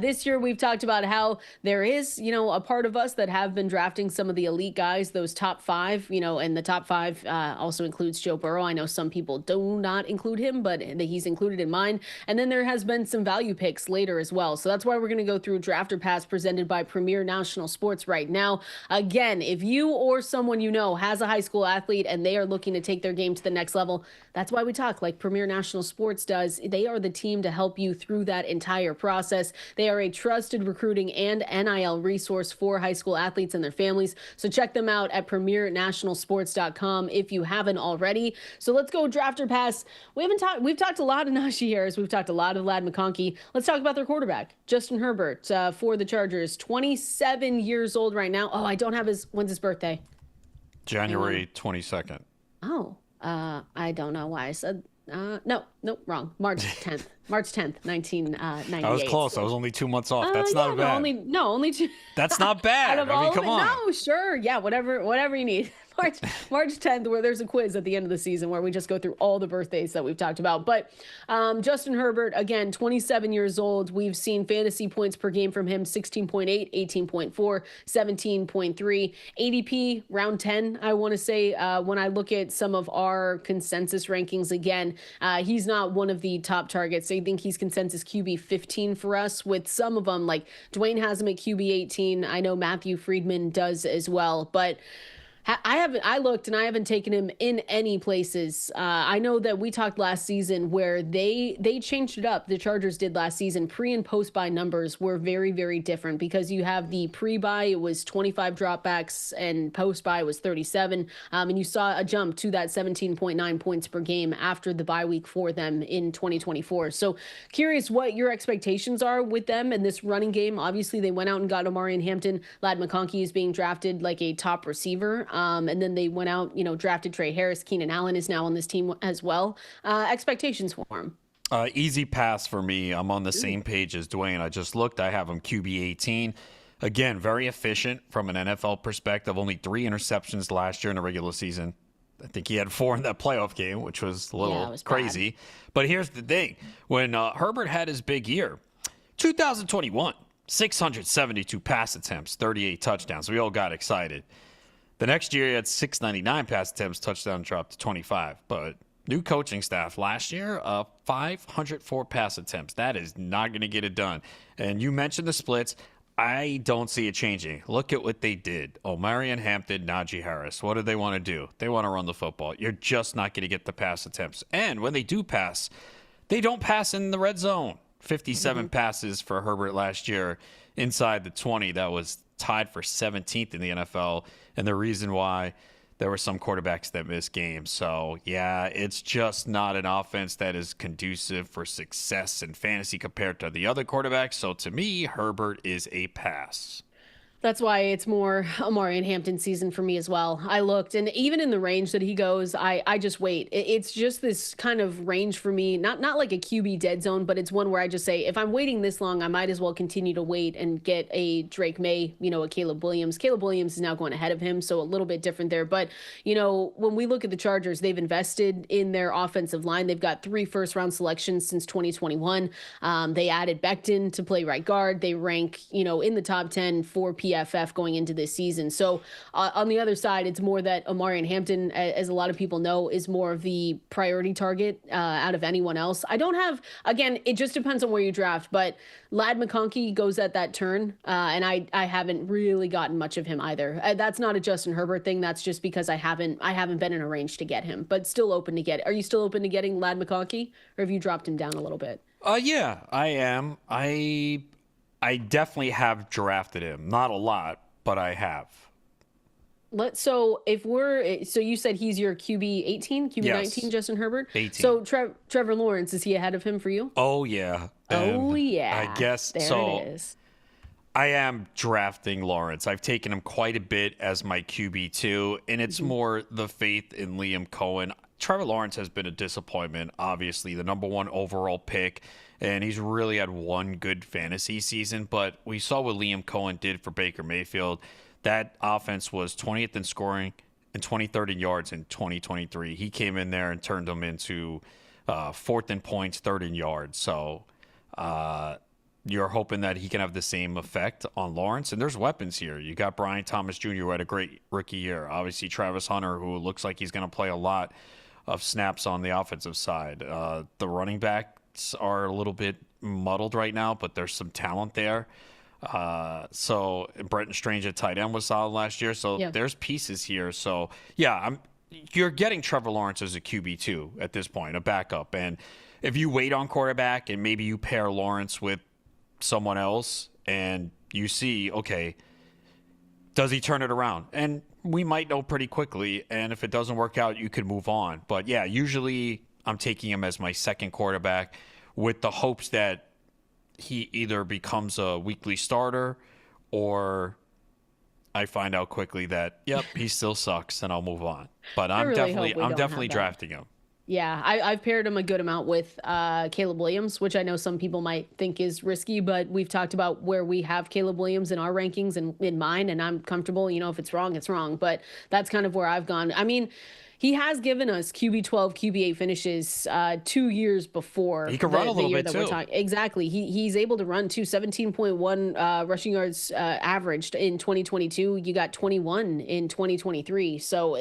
This year we've talked about how there is, a part of us that have been drafting some of the elite guys, those top 5, and the top 5 also includes Joe Burrow. I know some people do not include him, but he's included in mine. And then there has been some value picks later as well. So that's why we're going to go through draft or pass presented by Premier National Sports right now. again, if you or someone you know has a high school athlete and they are looking to take their game to the next level, that's why we talk like Premier National Sports does. They are the team to help you through that entire process. They are a trusted recruiting and NIL resource for high school athletes and their families. So check them out at premiernationalsports.com if you haven't already. So let's go draft or pass. We've talked a lot of Najee Harris. We've talked a lot of Ladd McConkey. Let's talk about their quarterback, Justin Herbert, for the Chargers. 27 years old right now. Oh, I don't have when's his birthday? January 22nd. Oh, I don't know why I said, no, wrong. March 10th. March 10th, 1998. I was close. I was only 2 months off. That's not bad. Only two. That's not bad. I mean, come on. No, sure. Yeah, whatever you need. March 10th, where there's a quiz at the end of the season where we just go through all the birthdays that we've talked about. But Justin Herbert, again, 27 years old. We've seen fantasy points per game from him, 16.8, 18.4, 17.3. ADP, round 10, I want to say. When I look at some of our consensus rankings again, he's not one of the top targets. So I think he's consensus QB 15 for us, with some of them, like Dwayne has him at QB 18. I know Matthew Friedman does as well. But I looked and I haven't taken him in any places. I know that we talked last season where they changed it up. The Chargers did last season. Pre and post buy numbers were very, very different because you have the pre buy, it was 25 dropbacks, and post buy was 37. And you saw a jump to that 17.9 points per game after the bye week for them in 2024. So curious what your expectations are with them and this running game. Obviously, they went out and got Omarion Hampton. Ladd McConkey is being drafted like a top receiver. And then they went out, drafted Trey Harris. Keenan Allen is now on this team as well. Expectations for him? Easy pass for me. I'm on the same page as Dwayne. I just looked. I have him QB 18. Again, very efficient from an NFL perspective. Only 3 interceptions last year in the regular season. I think he had 4 in that playoff game, which was a little crazy. Bad. But here's the thing. When Herbert had his big year, 2021, 672 pass attempts, 38 touchdowns. We all got excited. The next year, he had 699 pass attempts, touchdown dropped to 25. But new coaching staff last year, 504 pass attempts. That is not going to get it done. And you mentioned the splits. I don't see it changing. Look at what they did. Omarion Hampton, Najee Harris. What do they want to do? They want to run the football. You're just not going to get the pass attempts. And when they do pass, they don't pass in the red zone. 57 passes for Herbert last year inside the 20. That was tied for 17th in the NFL, and the reason why there were some quarterbacks that missed games. So, yeah, it's just not an offense that is conducive for success in fantasy compared to the other quarterbacks. So, to me, Herbert is a pass. That's why it's more Omarion Hampton season for me as well. I looked, and even in the range that he goes, I just wait. It's just this kind of range for me, not like a QB dead zone, but it's one where I just say, if I'm waiting this long, I might as well continue to wait and get a Drake May, a Caleb Williams. Caleb Williams is now going ahead of him, so a little bit different there. But, when we look at the Chargers, they've invested in their offensive line. They've got 3 first-round selections since 2021. They added Becton to play right guard. They rank, in the top 10 for PFF going into this season. So on the other side, it's more that Omarion Hampton, as a lot of people know, is more of the priority target out of anyone else. I don't have, again, it just depends on where you draft, but Ladd McConkey goes at that turn, and I haven't really gotten much of him either. That's not a Justin Herbert thing. That's just because I haven't been in a range to get him, but still open to get it. Are you still open to getting Ladd McConkey, or have you dropped him down a little bit? Yeah, I am. I definitely have drafted him. Not a lot, but I have. So you said he's your QB 18, QB 19, Justin Herbert? 18. So Trevor Lawrence, is he ahead of him for you? Oh, yeah. I guess there so. It is. I am drafting Lawrence. I've taken him quite a bit as my QB2, and it's more the faith in Liam Cohen. Trevor Lawrence has been a disappointment, obviously, the number 1 overall pick, and he's really had one good fantasy season. But we saw what Liam Cohen did for Baker Mayfield. That offense was 20th in scoring and 23rd in yards in 2023. He came in there and turned them into 4th in points, 3rd in yards. So you're hoping that he can have the same effect on Lawrence. And there's weapons here. You got Brian Thomas Jr., who had a great rookie year. Obviously, Travis Hunter, who looks like he's going to play a lot of snaps on the offensive side. The running backs are a little bit muddled right now, but there's some talent there. So Brenton Strange at tight end was solid last year. So there's pieces here. So yeah, you're getting Trevor Lawrence as a QB2 at this point, a backup. And if you wait on quarterback and maybe you pair Lawrence with someone else and you see, okay, does he turn it around? And we might know pretty quickly. And if it doesn't work out, you could move on. But yeah, usually I'm taking him as my second quarterback with the hopes that he either becomes a weekly starter or I find out quickly that, yep, he still sucks and I'll move on. But I'm definitely drafting him. Yeah, I've paired him a good amount with Caleb Williams, which I know some people might think is risky, but we've talked about where we have Caleb Williams in our rankings and in mine, and I'm comfortable. If it's wrong, it's wrong. But that's kind of where I've gone. I mean, he has given us QB12, QB8 finishes 2 years before. He can run a little bit too. Exactly. He's able to run too. 17.1 rushing yards averaged in 2022. You got 21 in 2023. So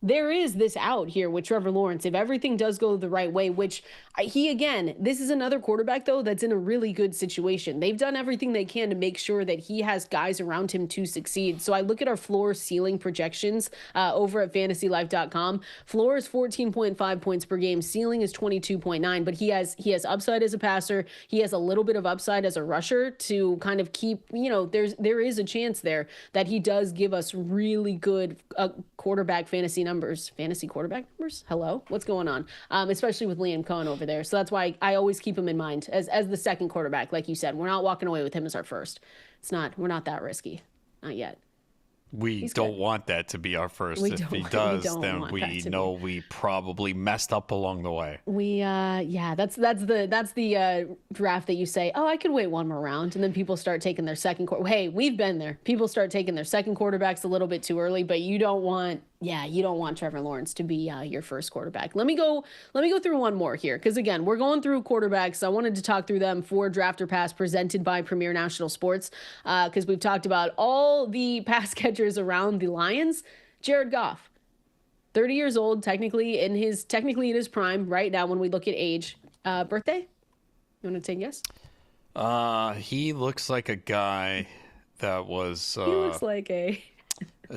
there is this out here with Trevor Lawrence if everything does go the right way, which this is another quarterback, though, that's in a really good situation. They've done everything they can to make sure that he has guys around him to succeed. So I look at our floor ceiling projections over at fantasylife.com. Floor is 14.5 points per game. Ceiling is 22.9, but he has upside as a passer. He has a little bit of upside as a rusher to kind of keep, there is a chance there that he does give us really good quarterback fantasy quarterback numbers. Hello, what's going on? Especially with Liam Cohen over there. So that's why I always keep him in mind as the second quarterback. Like you said, we're not walking away with him as our first. We're not that risky. Not yet. We don't want that to be our first. If he does, then we know we probably messed up along the way. That's the draft that you say, oh, I could wait one more round, and then people start taking their second Hey, we've been there. People start taking their second quarterbacks a little bit too early, but you don't want Trevor Lawrence to be your first quarterback. Let me go through one more here, because again, we're going through quarterbacks. I wanted to talk through them for Draft or Pass, presented by Premier National Sports, because we've talked about all the pass catchers around the Lions. Jared Goff, 30 years old, technically in his prime right now when we look at age. Birthday? You want to take a guess? He looks like a guy that was. He looks like a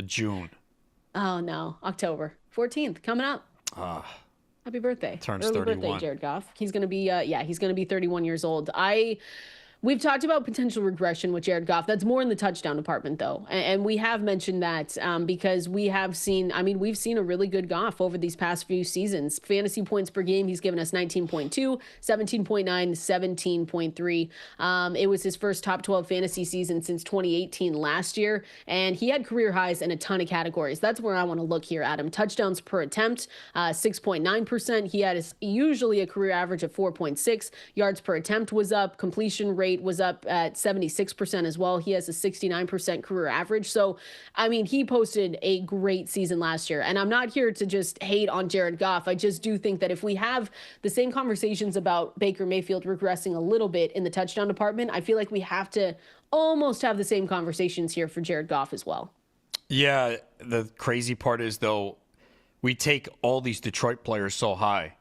June. Oh no, October 14th coming up. Happy birthday! Turns Early 31. birthday, Jared Goff. He's gonna be he's gonna be 31 years old. We've talked about potential regression with Jared Goff. That's more in the touchdown department, though. And we have mentioned that because we've seen a really good Goff over these past few seasons. Fantasy points per game, he's given us 19.2, 17.9, 17.3. It was his first top 12 fantasy season since 2018 last year. And he had career highs in a ton of categories. That's where I want to look here, Adam. Touchdowns per attempt, 6.9%. He had usually a career average of 4.6. Yards per attempt was up. Completion rate was up at 76% as well. He has a 69% career average. So, he posted a great season last year. And I'm not here to just hate on Jared Goff. I just do think that if we have the same conversations about Baker Mayfield regressing a little bit in the touchdown department, I feel like we have to almost have the same conversations here for Jared Goff as well. Yeah, the crazy part is, though, we take all these Detroit players so high.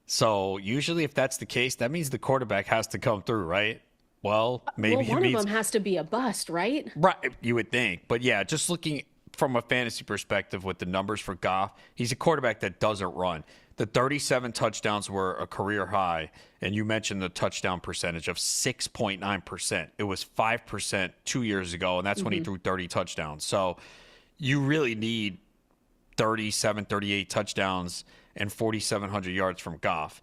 So usually if that's the case, that means the quarterback has to come through, right? Well, maybe one of them has to be a bust, right? Right, you would think. But yeah, just looking from a fantasy perspective with the numbers for Goff, he's a quarterback that doesn't run. The 37 touchdowns were a career high, and you mentioned the touchdown percentage of 6.9%. It was 5% 2 years ago, and that's when he threw 30 touchdowns. So you really need 37, 38 touchdowns and 4,700 yards from Goff.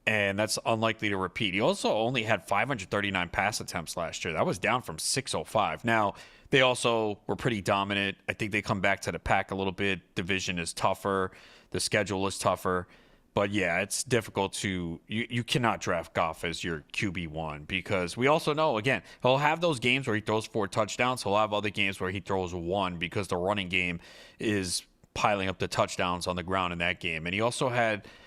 And that's unlikely to repeat. He also only had 539 pass attempts last year. That was down from 605. Now, they also were pretty dominant. I think they come back to the pack a little bit. Division is tougher. The schedule is tougher. But, yeah, it's difficult to – you cannot draft Goff as your QB1 because we also know, again, he'll have those games where he throws 4 touchdowns. He'll have other games where he throws 1 because the running game is piling up the touchdowns on the ground in that game. And he also had –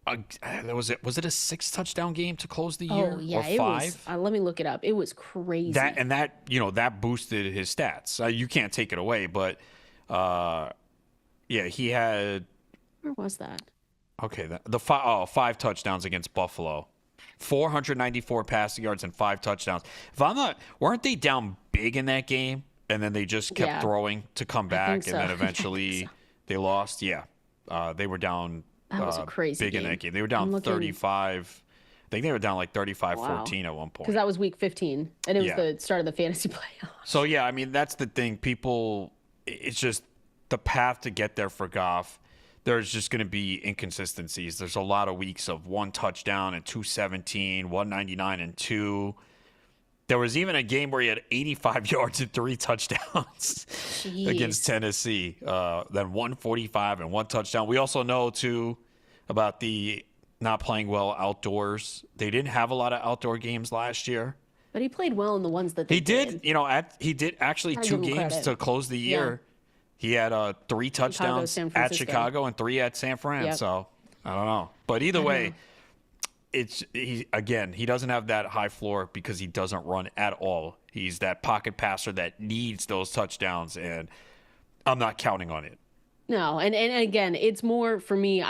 was it a 6-touchdown game to close the year? Oh, yeah, or 5? It was, let me look it up. It was crazy. That boosted his stats. You can't take it away, but he had. Where was that? Okay, the 5 touchdowns against Buffalo. 494 passing yards and 5 touchdowns. Weren't they down big in that game? And then they just kept throwing to come back, and then eventually they lost. Yeah, they were down that was a crazy big game. in that game. They were down 35. I think they were down like 35-14 at one point. Because that was week 15, and it was the start of the fantasy playoffs. So, yeah, I mean, that's the thing. It's just the path to get there for Goff. There's just going to be inconsistencies. There's a lot of weeks of 1 touchdown and 217, 199 and 2. There was even a game where he had 85 yards and 3 touchdowns against Tennessee. Then 145 and 1 touchdown. We also know, too, about the not playing well outdoors. They didn't have a lot of outdoor games last year. But he played well in the ones that they did. He did actually 2 games to close the year. Yeah. He had 3 touchdowns at Chicago and 3 at San Fran. Yep. So, I don't know. But either way, he doesn't have that high floor because he doesn't run at all. He's that pocket passer that needs those touchdowns, and I'm not counting on it. No, and again, it's more for me.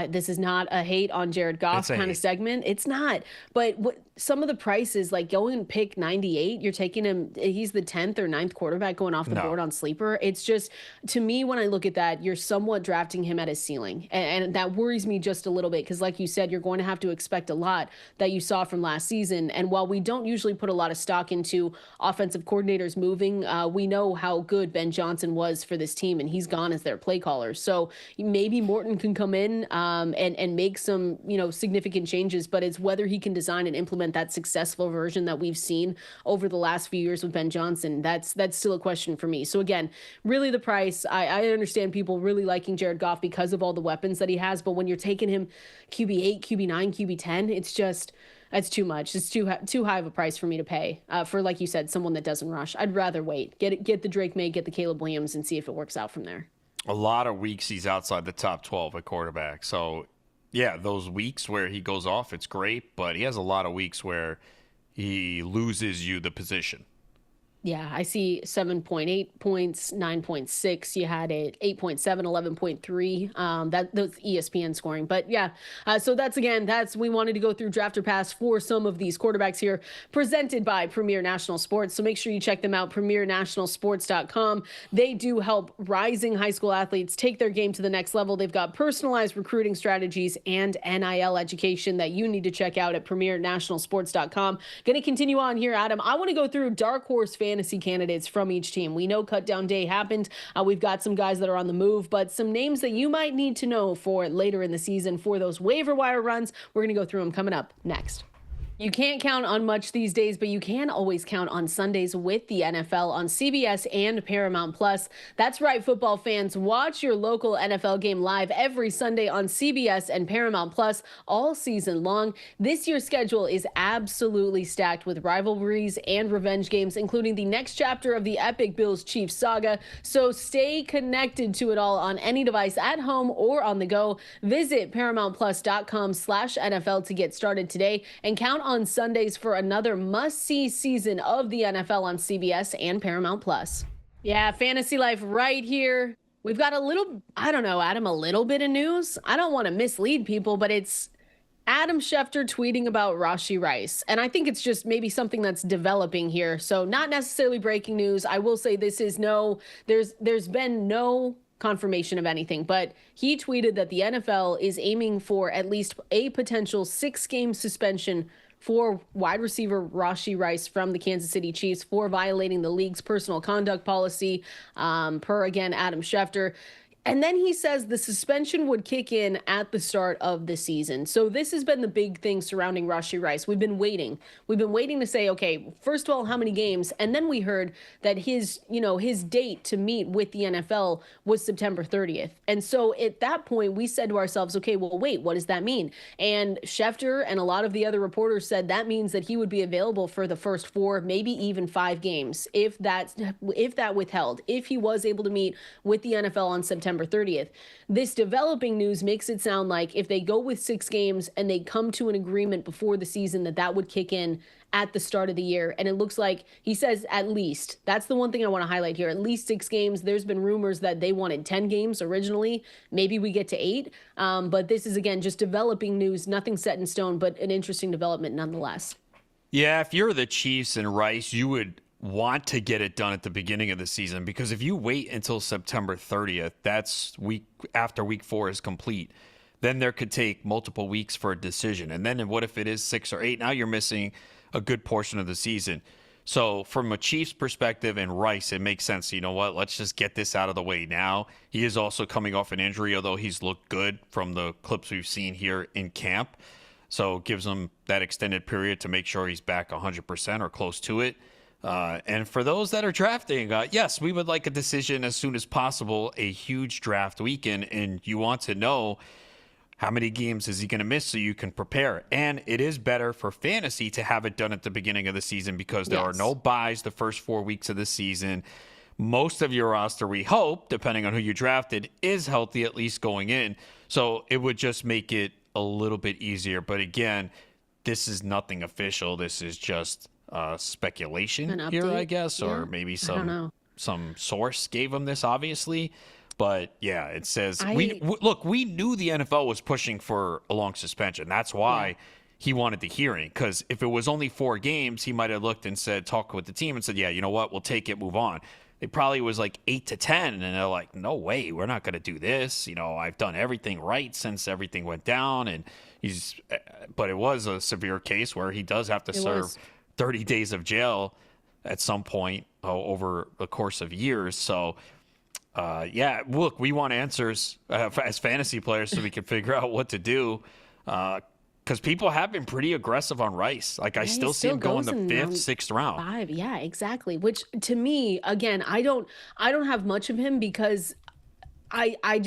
This is not a hate on Jared Goff kind of segment. It's not. But some of the prices, like going and pick 98, you're taking him. He's the 10th or 9th quarterback going off the board on Sleeper. It's just, to me, when I look at that, you're somewhat drafting him at his ceiling, and that worries me just a little bit because, like you said, you're going to have to expect a lot that you saw from last season. And while we don't usually put a lot of stock into offensive coordinators moving, we know how good Ben Johnson was for this team, and he's gone as their play caller. So maybe Morton can come in and make some significant changes, but it's whether he can design and implement that successful version that we've seen over the last few years with Ben Johnson. That's still a question for me. So again, really the price. I understand people really liking Jared Goff because of all the weapons that he has, but when you're taking him QB8, QB9, QB10, it's just, that's too much. It's too high of a price for me to pay for, like you said, someone that doesn't rush. I'd rather wait, get the Drake May, get the Caleb Williams, and see if it works out from there. A lot of weeks he's outside the top 12 at quarterback. So, yeah, those weeks where he goes off, it's great, but he has a lot of weeks where he loses you the position. Yeah, I see 7.8 points, 9.6. You had it 8.7, 11.3. That's ESPN scoring. But yeah, so we wanted to go through draft or pass for some of these quarterbacks here, presented by Premier National Sports. So make sure you check them out, premiernationalsports.com. They do help rising high school athletes take their game to the next level. They've got personalized recruiting strategies and NIL education that you need to check out at premiernationalsports.com. Going to continue on here, Adam. I want to go through dark horse fantasy candidates from each team. We know cut down day happened. We've got some guys that are on the move, but some names that you might need to know for later in the season for those waiver wire runs. We're going to go through them coming up next. You can't count on much these days, but you can always count on Sundays with the NFL on CBS and Paramount Plus. That's right, football fans. Watch your local NFL game live every Sunday on CBS and Paramount Plus all season long. This year's schedule is absolutely stacked with rivalries and revenge games, including the next chapter of the epic Bills-Chiefs saga. So stay connected to it all on any device at home or on the go. Visit ParamountPlus.com/NFL to get started today and count on Sundays for another must-see season of the NFL on CBS and Paramount Plus. Yeah, fantasy life right here. We've got a little bit of news. I don't want to mislead people, but it's Adam Schefter tweeting about Rashee Rice. And I think it's just maybe something that's developing here. So not necessarily breaking news. I will say this is there's been no confirmation of anything, but he tweeted that the NFL is aiming for at least a potential 6-game suspension for wide receiver Rashee Rice from the Kansas City Chiefs for violating the league's personal conduct policy, per, again, Adam Schefter. And then he says the suspension would kick in at the start of the season. So this has been the big thing surrounding Rashee Rice. We've been waiting to say, okay, first of all, how many games? And then we heard that his date to meet with the NFL was September 30th. And so at that point, we said to ourselves, okay, well, wait, what does that mean? And Schefter and a lot of the other reporters said that means that he would be available for the first 4, maybe even 5 games if that withheld, if he was able to meet with the NFL on September September 30th. This developing news makes it sound like if they go with 6 games and they come to an agreement before the season, that would kick in at the start of the year. And it looks like he says at least. That's the one thing I want to highlight here. At least 6 games. There's been rumors that they wanted 10 games originally. Maybe we get to 8. But this is, again, just developing news. Nothing set in stone, but an interesting development nonetheless. Yeah, if you're the Chiefs and Rice, you would want to get it done at the beginning of the season, because if you wait until September 30th, that's week after week 4 is complete, then there could take multiple weeks for a decision. And then what if it is 6 or 8? Now you're missing a good portion of the season. So from a Chiefs perspective and Rice, it makes sense. You know what? Let's just get this out of the way now. He is also coming off an injury, although he's looked good from the clips we've seen here in camp. So it gives him that extended period to make sure he's back 100% or close to it. And for those that are drafting, yes, we would like a decision as soon as possible, a huge draft weekend, and you want to know how many games is he going to miss so you can prepare. And it is better for fantasy to have it done at the beginning of the season, because there are no buys the first 4 weeks of the season. Most of your roster, we hope, depending on who you drafted, is healthy at least going in. So it would just make it a little bit easier. But again, this is nothing official. This is just speculation here, I guess, or maybe some source gave him this, obviously. But yeah, it says we knew the NFL was pushing for a long suspension. That's why he wanted the hearing, because if it was only 4 games, he might have looked and said, talk with the team and said, yeah, you know what, we'll take it, move on. It probably was like 8 to 10, and they're like, no way, we're not going to do this. You know, I've done everything right since everything went down, and but it was a severe case where he does have to serve 30 days of jail at some point over the course of years. So, look, we want answers as fantasy players so we can figure out what to do. Because people have been pretty aggressive on Rice. Like, I still see him going the 5th, 6th round. 5, yeah, exactly. Which, to me, again, I don't have much of him, because I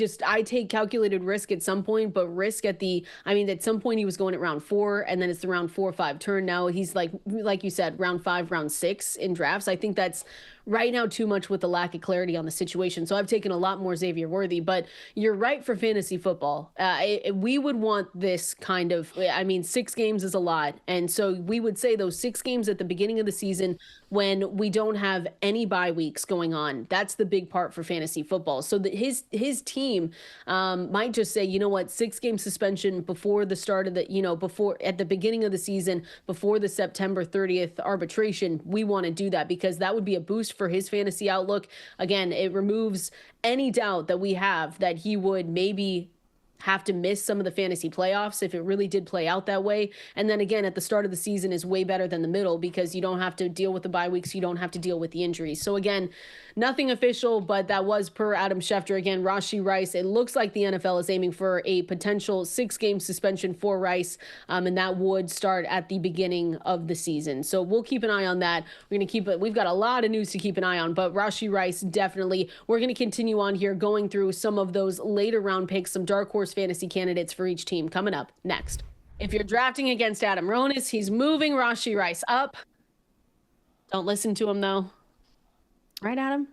take calculated risk at some point, but risk at some point he was going at round 4, and then it's the round 4 or 5 turn. Now he's like you said, round 5, round 6 in drafts. I think that's right now too much with the lack of clarity on the situation. So I've taken a lot more Xavier Worthy, but you're right for fantasy football. We would want this kind of, 6 games is a lot. And so we would say those 6 games at the beginning of the season when we don't have any bye weeks going on. That's the big part for fantasy football. So that his team might just say, you know what, 6-game suspension before the start of the, at the beginning of the season, before the September 30th arbitration. We want to do that because that would be a boost for his fantasy outlook. Again, it removes any doubt that we have that he would maybe have to miss some of the fantasy playoffs if it really did play out that way. And then again, at the start of the season is way better than the middle, because you don't have to deal with the bye weeks. You don't have to deal with the injuries. So again, nothing official, but that was per Adam Schefter. Again, Rashee Rice, it looks like the NFL is aiming for a potential 6-game suspension for Rice. And that would start at the beginning of the season. So we'll keep an eye on that. We're going to keep it. We've got a lot of news to keep an eye on, but Rashee Rice, definitely. We're going to continue on here going through some of those later round picks, some dark horse fantasy candidates for each team coming up next. If you're drafting against Adam Ronis, he's moving Rashee Rice up. Don't listen to him, though. Right, Adam?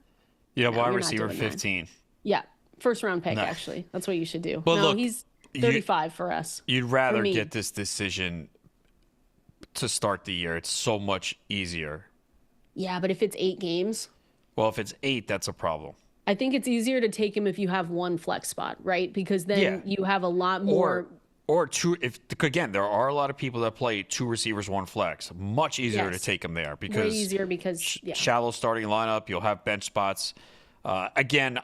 Yeah, no, wide receiver 15. Yeah, first round pick, actually. That's what you should do. Well, no, look, he's 35 for us. You'd rather get this decision to start the year. It's so much easier. Yeah, but if it's 8 games? Well, if it's 8, that's a problem. I think it's easier to take him if you have one flex spot, right? Because then you have a lot more. Or 2. Again, there are a lot of people that play 2 receivers, 1 flex. Much easier to take them there because way easier because shallow starting lineup. You'll have bench spots. Again,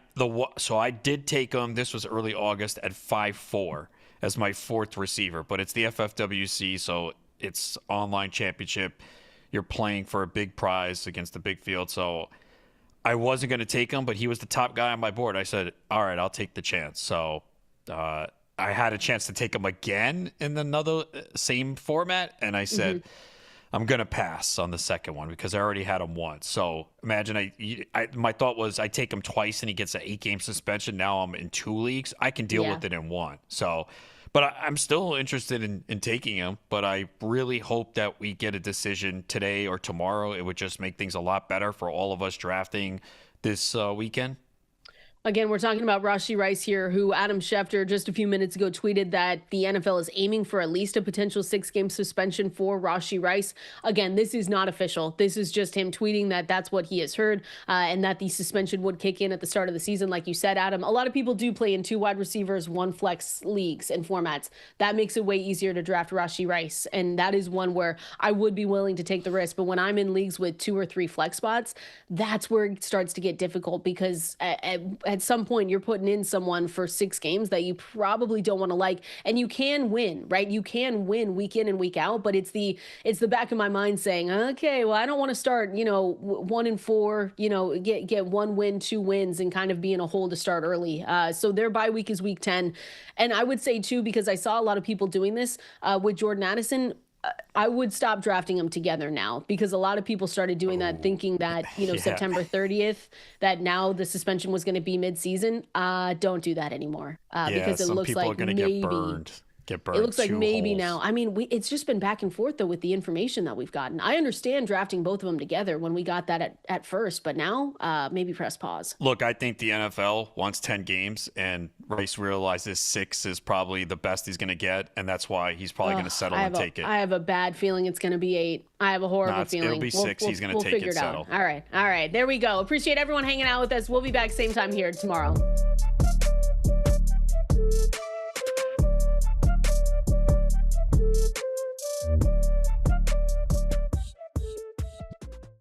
so I did take him. This was early August at 5'4" as my 4th receiver, but it's the FFWC, so it's online championship. You're playing for a big prize against the big field, so I wasn't going to take him, but he was the top guy on my board. I said, all right, I'll take the chance. So I had a chance to take him again in another same format, and I said, I'm going to pass on the second one because I already had him once. So imagine my thought was I take him twice and he gets an 8-game suspension. Now I'm in 2 leagues. I can deal with it in 1. So, but I'm still interested in taking him, but I really hope that we get a decision today or tomorrow. It would just make things a lot better for all of us drafting this weekend. Again, we're talking about Rashee Rice here, who Adam Schefter just a few minutes ago tweeted that the NFL is aiming for at least a potential 6-game suspension for Rashee Rice. Again, this is not official. This is just him tweeting that that's what he has heard, and that the suspension would kick in at the start of the season. Like you said, Adam, a lot of people do play in 2 wide receivers, 1 flex leagues and formats. That makes it way easier to draft Rashee Rice, and that is one where I would be willing to take the risk. But when I'm in leagues with 2 or 3 flex spots, that's where it starts to get difficult, because at some point you're putting in someone for 6 games that you probably don't want to like, and you can win, right? You can win week in and week out, but it's the back of my mind saying, okay, well, I don't want to start, 1-4, get 1 win, 2 wins, and kind of be in a hole to start early. So their bye week is week 10. And I would say too, because I saw a lot of people doing this with Jordan Addison, I would stop drafting them together now, because a lot of people started doing that, thinking that, September 30th, that now the suspension was going to be mid-season. Don't do that anymore, because it looks like maybe get burned. It looks like maybe holes. now. I mean, it's just been back and forth, though, with the information that we've gotten. I understand drafting both of them together when we got that at first, but now maybe press pause. Look, I think the NFL wants 10 games, and Rice realizes 6 is probably the best he's going to get, and that's why he's probably going to settle and take it. I have a bad feeling it's going to be 8. I have a horrible feeling. It'll be 6. He's going to take figure it, out. settle. All right. There we go. Appreciate everyone hanging out with us. We'll be back same time here tomorrow.